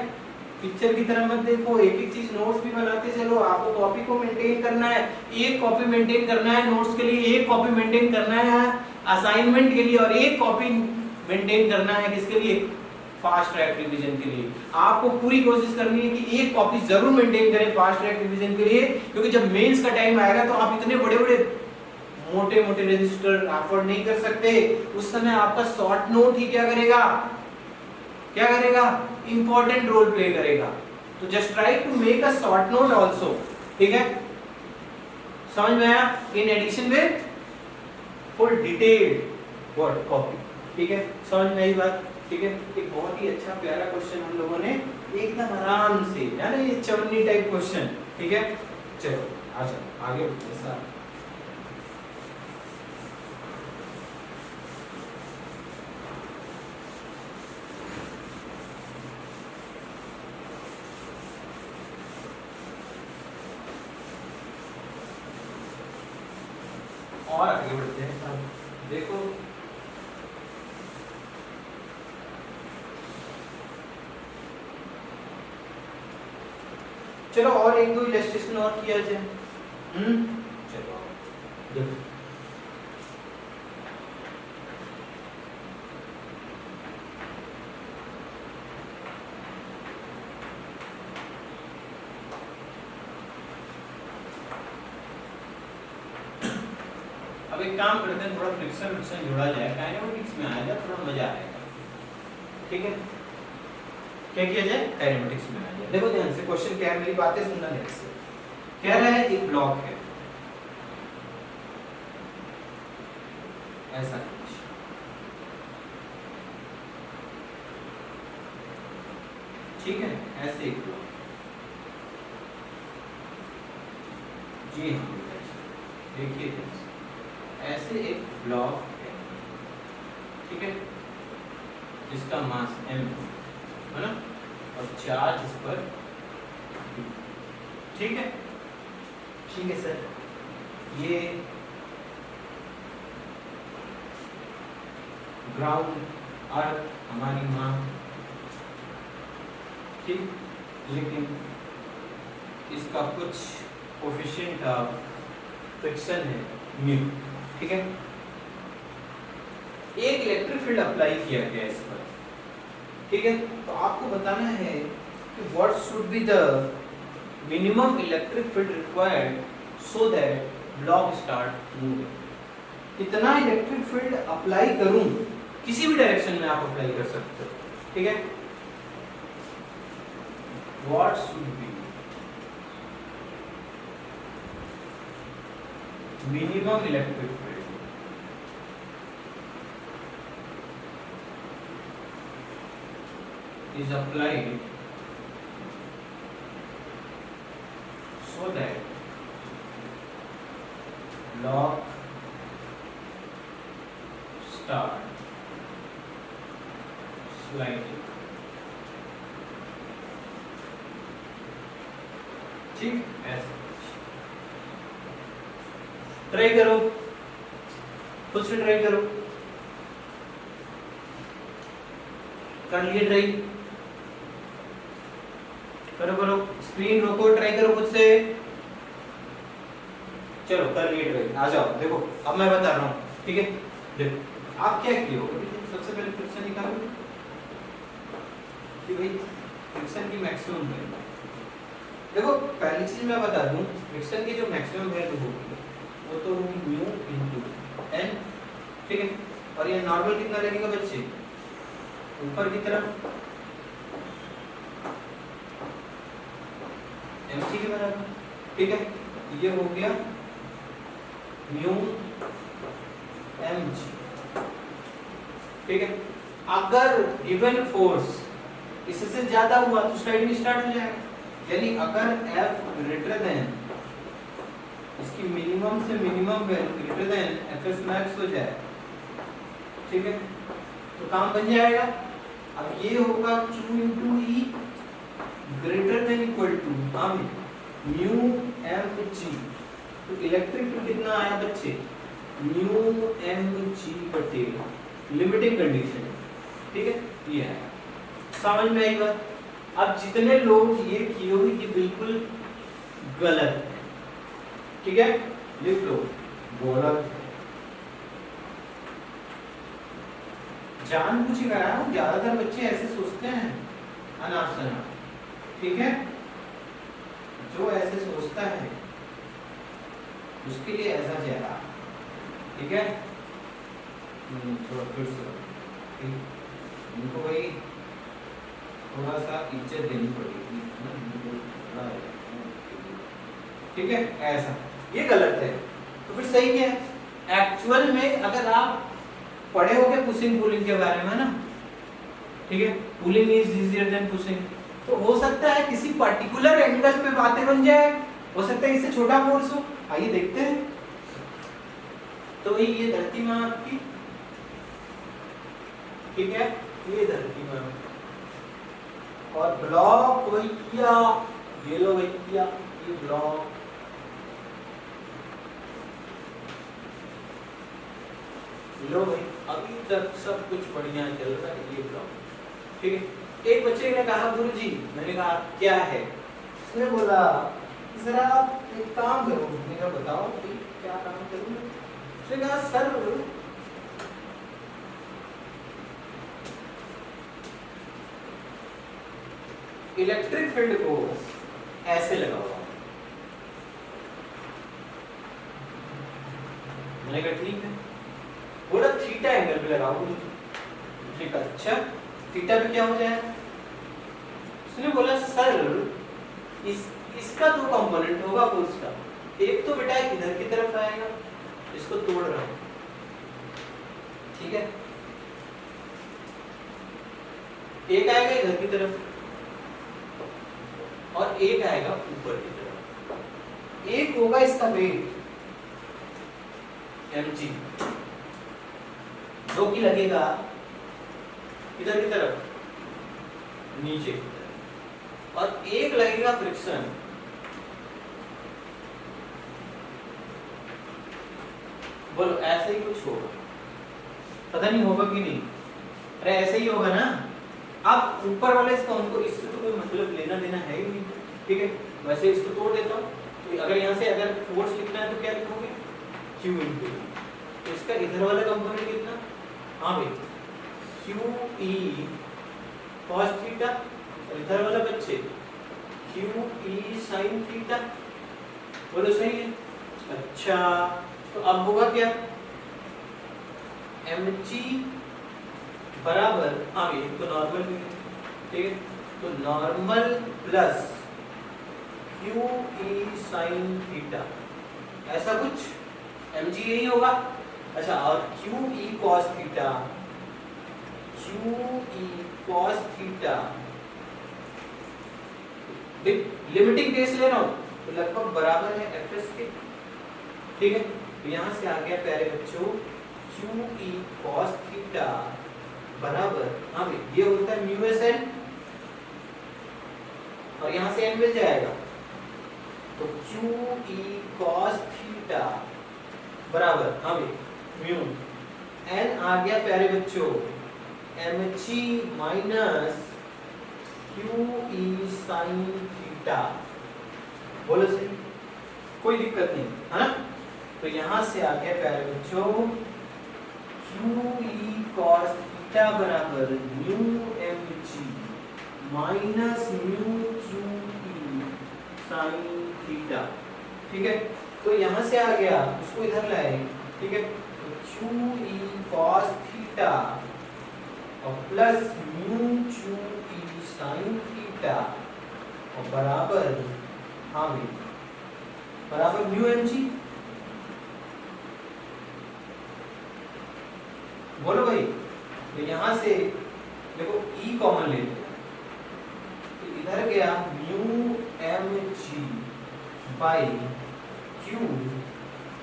पिक्चर की तरह मत देखो, एक एक चीज नोट्स भी बनाते चलो। आपको कॉपी को मेंटेन करना है, एक कॉपी मेंटेन करना है नोट्स के लिए, एक कॉपी मेंटेन करना है असाइनमेंट के लिए, और एक कॉपी मेंटेन करना है किसके लिए? फास्ट ट्रैक रिवीजन के लिए। आपको पूरी कोशिश करनी है कि एक कॉपी जरूर मेंटेन करें फास्ट ट्रैक रिवीजन के लिए, क्योंकि जब मेंस का टाइम आएगा तो आप इतने बड़े-बड़े मोटे-मोटे रजिस्टर अफोर्ड नहीं कर सकते। उस समय आपका शॉर्ट नोट ही क्या करेगा? इंपॉर्टेंट रोल प्ले करेगा। तो just try to make a short note also, ठीक है। समझ में आया? In addition with full detailed word copy. ठीक है, समझ में आई बात? ठीक है, एक बहुत ही अच्छा प्यारा क्वेश्चन हम लोगों ने एकदम आराम से, है ना, ये चवन्नी टाइप क्वेश्चन। ठीक है, चलो अच्छा आगे बढ़ते हैं। और आगे बढ़ते हैं साहब। देखो चलो और एक दो इलस्ट्रेशन और किया जाए। चलो देखो अब एक काम करते हैं, थोड़ा फ्रिक्शन जोड़ा जाए, काइनेमेटिक्स में आएगा, थोड़ा मजा आएगा। ठीक है, क्या किया जाए? काइनेमेटिक्स में आ जाए। देखो ध्यान से क्वेश्चन क्या है, मेरी बातें सुनना ध्यान से। कह रहा है एक ब्लॉक है ऐसा कुछ, ठीक है, ऐसे एक ब्लॉक। जी हाँ, देखिए ऐसे एक ब्लॉक है, ठीक है, जिसका मास m है ना, और चार्ज इस पर, ठीक है, ठीक है सर। ये ग्राउंड अर्थ हमारी माँ, ठीक, लेकिन इसका कुछ कोफिशिएंट ऑफ फ्रिक्शन है म्यू। ठीक है, एक इलेक्ट्रिक फील्ड अप्लाई किया गया इस पर। ठीक है, तो आपको बताना है कि what should be the minimum electric field required so that block start moving. कितना इलेक्ट्रिक फील्ड अप्लाई करूं, किसी भी डायरेक्शन में आप अप्लाई कर सकते हो। ठीक है, what should be minimum electric field is applied so that block start sliding। ठीक, ऐसे ट्राई करो, खुद से ट्राई करो। कर लिए ट्राई? करो करो, स्क्रीन रोको, ट्राई करो खुद से। चलो कर लिए ट्राई, आ जाओ। देखो अब मैं बता रहा हूँ, ठीक है, देखो आप क्या किए हो, सबसे पहले फ्रिक्शन निकालो कि भाई फ्रिक्शन की मैक्सिमम वैल्यू। देखो पहली चीज मैं बता दूं, फ्रिक्शन की जो मैक्सिमम वैल्यू होगी वो तो होगी म्यू इनटू एन। ठीक है, और ये नॉर्मल कितना लगेगा बच्चे, ऊपर की तरफ mc के बराबर। ठीक है, ये हो गया म्यू mg। ठीक है, अगर गिवन फोर्स इससे ज्यादा हुआ तो स्लाइडिंग स्टार्ट हो जाएगा। यानी अगर F ग्रेटर देन इसकी मिनिमम से minimum value greater than Fs max हो जाए, ठीक है, तो काम बन जाएगा। अब ये होगा Q into E greater than equal to mu mg। तो इलेक्ट्रिक फील्ड कितना आया बच्चे, म्यू mg बटे लिमिटिंग कंडीशन। ठीक है, ये आया, समझ में आई बात? अब जितने लोग ये किए हो ये बिल्कुल गलत है। ठीक है, लिख लो गलत। जानबूझ के कराया हूं, ज्यादातर बच्चे ऐसे सोचते हैं अनाप शनाप। ठीक है, जो ऐसे सोचता है उसके लिए ऐसा चेहरा। ठीक है, थोड़ा फिर से इनको भाई थोड़ा सा इज्जत देनी पड़ेगी। ठीक है, ऐसा ये गलत है। तो फिर सही क्या है? एक्चुअल में अगर आप पढ़े होगे पुशिंग पुलिंग के बारे में ना, ठीक है, pulling is easier than pushing, तो हो सकता है किसी पर्टिकुलर एंगल पे बातें बन जाए, हो सकता है इससे छोटा फोर्स हो। आइए देखते हैं। तो भाई ये धरती माँ आपकी, ठीक है, ये धरती माँ और ब्लॉक भैया, ये लो भैया ये ब्लॉक, लो भाई अभी तक सब कुछ बढ़िया चल रहा है, ये ब्लॉक, ठीक है। एक बच्चे ने कहा गुरुजी, मैंने कहा क्या है? उसने बोला जरा आप एक काम करो। मैंने कहा बताओ क्या काम करूं? उसने कहा सर इलेक्ट्रिक फील्ड को ऐसे लगाओ। मैंने कहा ठीक है। बोला थीटा एंगल पे लगाओ। ठीक है, अच्छा थीटा पे क्या हो जाएगा? उसने बोला सर इसका दो कंपोनेंट होगा फोर्स का, एक तो बेटा इधर की तरफ आएगा, इसको तोड़ रहा हूं, ठीक है, एक आएगा इधर की तरफ और एक आएगा ऊपर की तरफ। एक होगा इसका वेट mg, जो कि लगेगा इधर की तरफ नीचे की तरफ, और एक लगेगा फ्रिक्शन, बोलो ऐसे ही कुछ होगा, पता नहीं होगा कि नहीं? अरे ऐसे ही होगा ना। अब ऊपर वाले इसका उनको इससे तो कोई मतलब लेना देना है ही नहीं, ठीक है। वैसे इसको तोड़ देता हूँ, तो अगर यहाँ से अगर फोर्स लिखना है तो क्या लिखोगे? Q इनटू, तो इसका इधर वाला कंपोनेंट कितना? हाँ भाई QE cos थीटा, और इधर वाला बच्चे QE sin थीटा, बोलो सही है। अच्छा तो अब होगा क्या? mg बराबर, हाँ ये तो नॉर्मल भी है, ठीक है, तो normal plus QE sin theta, ऐसा कुछ mg यही होगा। अच्छा और QE cos theta, QE cos theta, limiting case ले रहा हूं तो लगभग बराबर है fs के, ठीक है। तो यहां से आ गया प्यारे बच्चों QE cos थीटा बराबर, हाँ भाई ये होता है म्यू एस एन, और यहां से n मिल जाएगा, तो QE cos थीटा बराबर, हाँ भाई म्यू n आ गया प्यारे बच्चों mg minus QE sin theta, बोलो सही, कोई दिक्कत नहीं है ना। तो यहां से आ गया प्यारे बच्चों QE cos थीटा बराबर mu mg minus mu QE sin theta, ठीक है। तो यहां से आ गया, उसको इधर लाए, ठीक है, तो QE cos थीटा और plus mu QE sin theta और बराबर, हाँ भाई बराबर म्यू mg, बोलो भाई। तो यहां से देखो E कॉमन ले लो, तो इधर गया mu mg by Q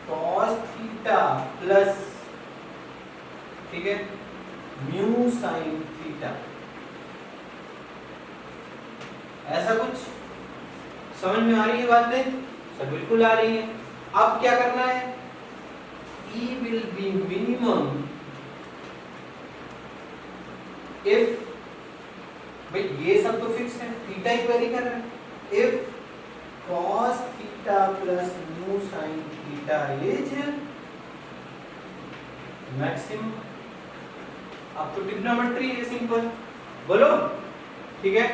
cos theta plus, ठीक है, म्यू sin थीटा, ऐसा कुछ समझ में आ रही है बातें? सब बिल्कुल आ रही है। अब क्या करना है? E will be minimum if, भाई ये सब तो फिक्स है, थीटा ही वेरी कर रहा है, if cos theta plus mu sin theta is maximum. अब तो ट्रिग्नोमेट्री है सिंपल, बोलो, ठीक है।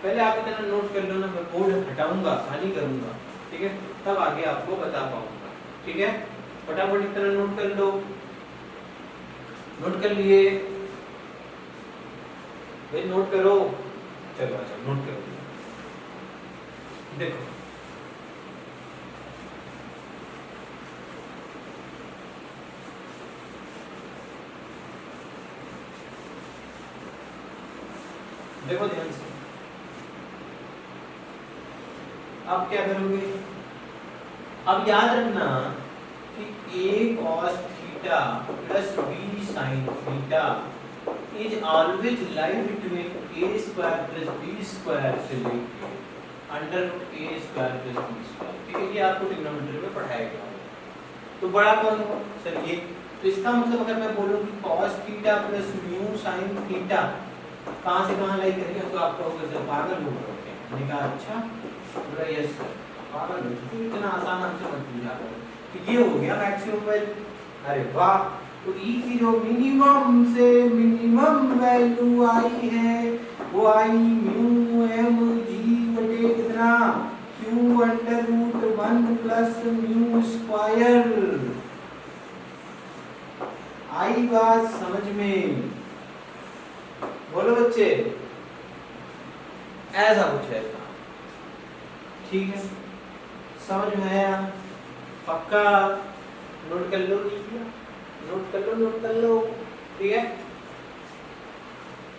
पहले आप इतना नोट कर लो ना, मैं बोर्ड हटाऊंगा, खाली करूंगा, ठीक है, तब आगे आपको बता पाऊंगा, ठीक है। फटाफट इतना नोट कर लो, नोट कर लिए भाई, नोट करो, चलो अच्छा नोट करो। देखो देखो ध्यान से, अब क्या करोगे, अब याद रखना कि a cos theta plus b sin theta is always lie between a square plus b square से लेके under root a square plus b square. ठीक है, ये आपको ट्रिग्नोमेट्री में पढ़ाया गया है। तो बड़ा कौन होगा सर ये, तो इसका मतलब अगर मैं बोलूं कि cos theta plus mu sin theta कहां से कहां लाई करेंगे, तो आप कहोगे सर पागल हो गए। मैंने कहा अच्छा, बोला यस सर पागल हो, तो इतना आसान हमसे मत पूछा करो। तो ये हो गया मैक्सिमम वैल्यू। अरे वाह, तो ई की जो मिनिमम से मिनिमम वैल्यू आई है वो आई म्यू एम जी बटे कितना क्यू under root 1 plus mu square. आई बात समझ में, बोलो बच्चे, ऐसा कुछ है। ठीक है, समझ में आया, पक्का नोट कर लो, नोट कर लो, नोट कर लो। ठीक है,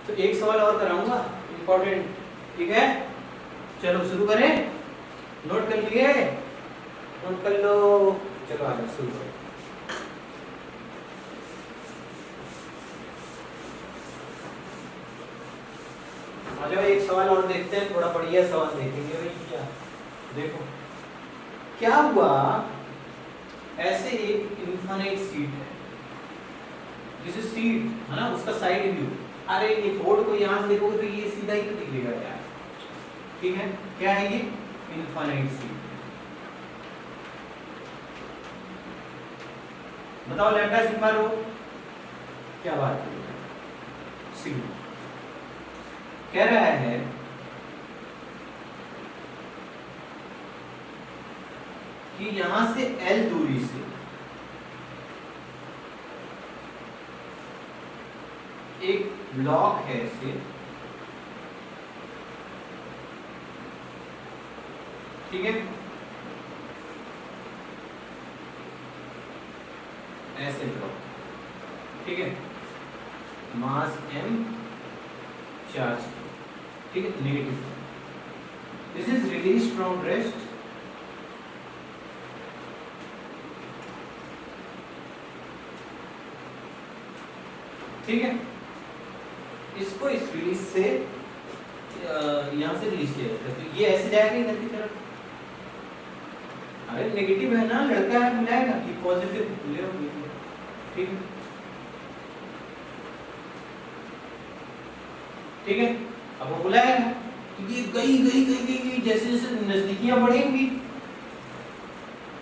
तो एक सवाल और कराऊंगा इंपॉर्टेंट। ठीक है, चलो शुरू करें, नोट कर लिए, नोट कर लो, चलो आ जाओ शुरू करें। आ जाओ, एक सवाल और देखते हैं, थोड़ा बढ़िया सवाल देखेंगे भैया। देखो क्या हुआ, ऐसे एक इनफाइनाइट सीट है, जैसे सीट है ना, उसका साइड व्यू, अरे ये बोर्ड को यहां से देखोगे तो ये सीधा ही दिखेगा यार। ठीक है, क्या है ये, इनफाइनाइट सीट। बताओ लैम्डा सिग्मा रो क्या बात है, सिग्मा कह रहा है कि यहां से L दूरी से एक ब्लॉक है ऐसे, ठीक है, ऐसे ब्लॉक, ठीक है, मास m, चार्ज, ठीक है, negative. This is release from rest, ठीक है, इसको इस रिलीज से यहां से रिलीज किया जाता है, तो ये ऐसे जाएगा इधर की तरफ। अरे नेगेटिव है ना, लड़का है, मिलाएगा कि पॉजिटिव ले लो, ठीक है, ठीक है। अब वो बुलाएगा तो ये गई गई गई गई गई, जैसे जैसे नजदीकियां बढ़ेंगी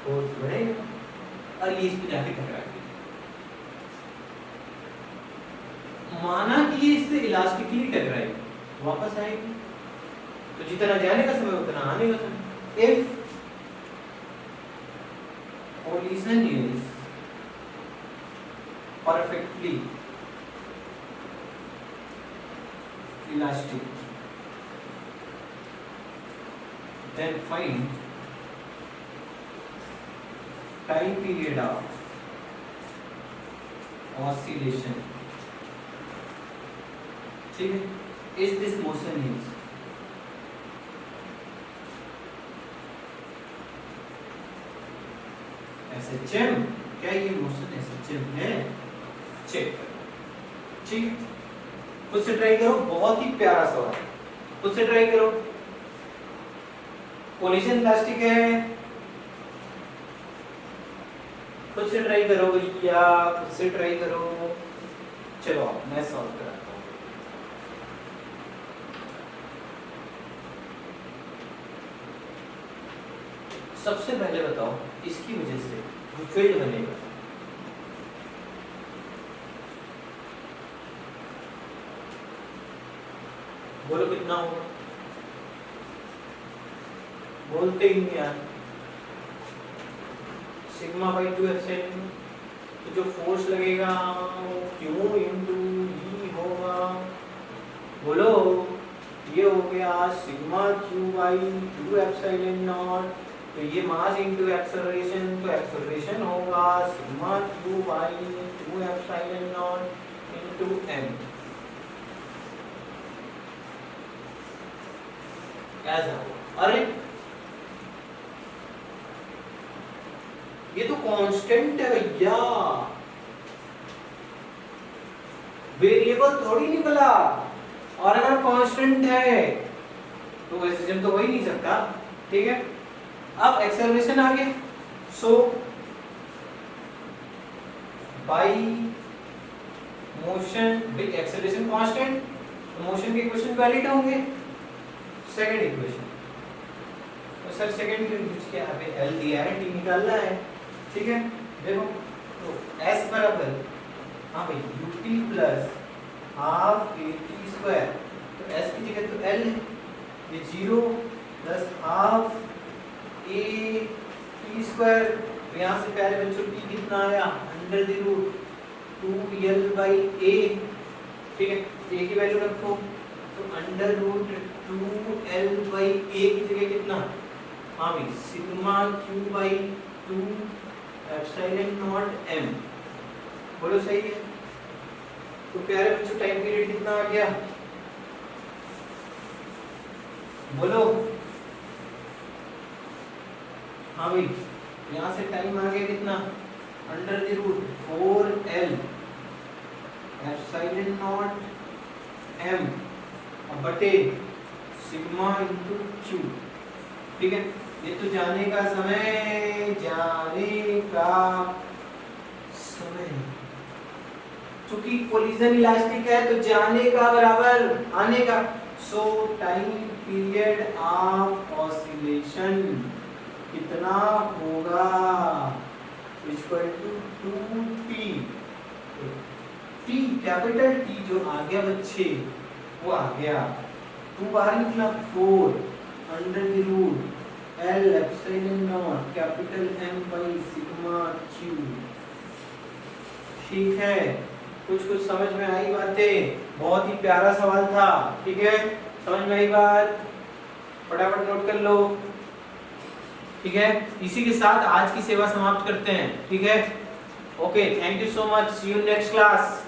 फोर्स बढ़ेगा और ये इस पे जाके टकराएगी। माना कि ये इससे इलास्टिकली टकराएगी, वापस आएगी, तो जितना जाने का समय उतना आने का समय। If collision is perfectly elastic, then find time period of oscillation, ठीक है, is this motion is SHM, क्या ये मोशन SHM है, चेक करो, ठीक है, खुद से ट्राई करो, बहुत ही प्यारा सवाल, खुद से ट्राई करो। कोलिजन इलास्टिक है, खुद से ट्राई करो भैया, खुद से ट्राई करो। चलो मैं सॉल्व कराता हूँ। सबसे पहले बताओ इसकी वजह से जो फील्ड बनेगा, बोलो कितना होगा, बोलते ही नहीं यार, सिग्मा बाई 2 एप्सिलॉन, तो जो फोर्स लगेगा वो Q इंटू E होगा, बोलो ये हो गया sigma Q by 2 epsilon not, तो ये मास इंटू एक्सेलरेशन, तो एक्सेलरेशन होगा sigma Q by 2 epsilon not into m। ऐसा हुआ। अरे ये तो कांस्टेंट है भैया, वेरिएबल थोड़ी निकला, और अगर कांस्टेंट है तो एक्सेलरेशन तो हो ही नहीं सकता। ठीक है, अब एक्सेलरेशन आ गया। So by motion with acceleration constant, motion के इक्वेशन वैलिड होंगे। सेकंड इक्वेशन, तो सर सेकंड के यहाँ पे एल दिया है, टी निकालना है। ठीक है, देखो तो एस बराबर, हाँ भाई, U T plus half A T square, तो एस की जगह तो एल है, ये 0 plus half A T square, तो यहाँ से प्यारे बच्चों टी कितना आया, under the root 2l by A. ठीक है, ए की वैल्यू रखो, तो अंडर रूट 2l बाई ए की जगह कितना, हाँ भाई, sigma Q by 2 epsilon naught m। बोलो सही है। तो प्यारे बच्चों टाइम पीरियड कितना आ गया, बोलो। हाँ भाई, यहाँ से टाइम आ गया कितना, under the root 4l epsilon naught m बटे सिग्मा इंटू क्यू। ठीक है, ये तो जाने का समय, जाने का समय, चूंकि कोलिजन इलास्टिक है तो जाने का बराबर आने का। So time period of oscillation कितना होगा, equal to 2t। T capital T जो आ गया बच्चे, वो आ गया 2 बाहर निकला 4 under the root L epsilon naught capital M by sigma Q। ठीक है, कुछ समझ में आई बातें, बहुत ही प्यारा सवाल था। ठीक है, समझ में आई बात, फटाफट नोट कर लो। ठीक है, इसी के साथ आज की सेवा समाप्त करते हैं। ठीक है, okay, thank you so much, see you next class.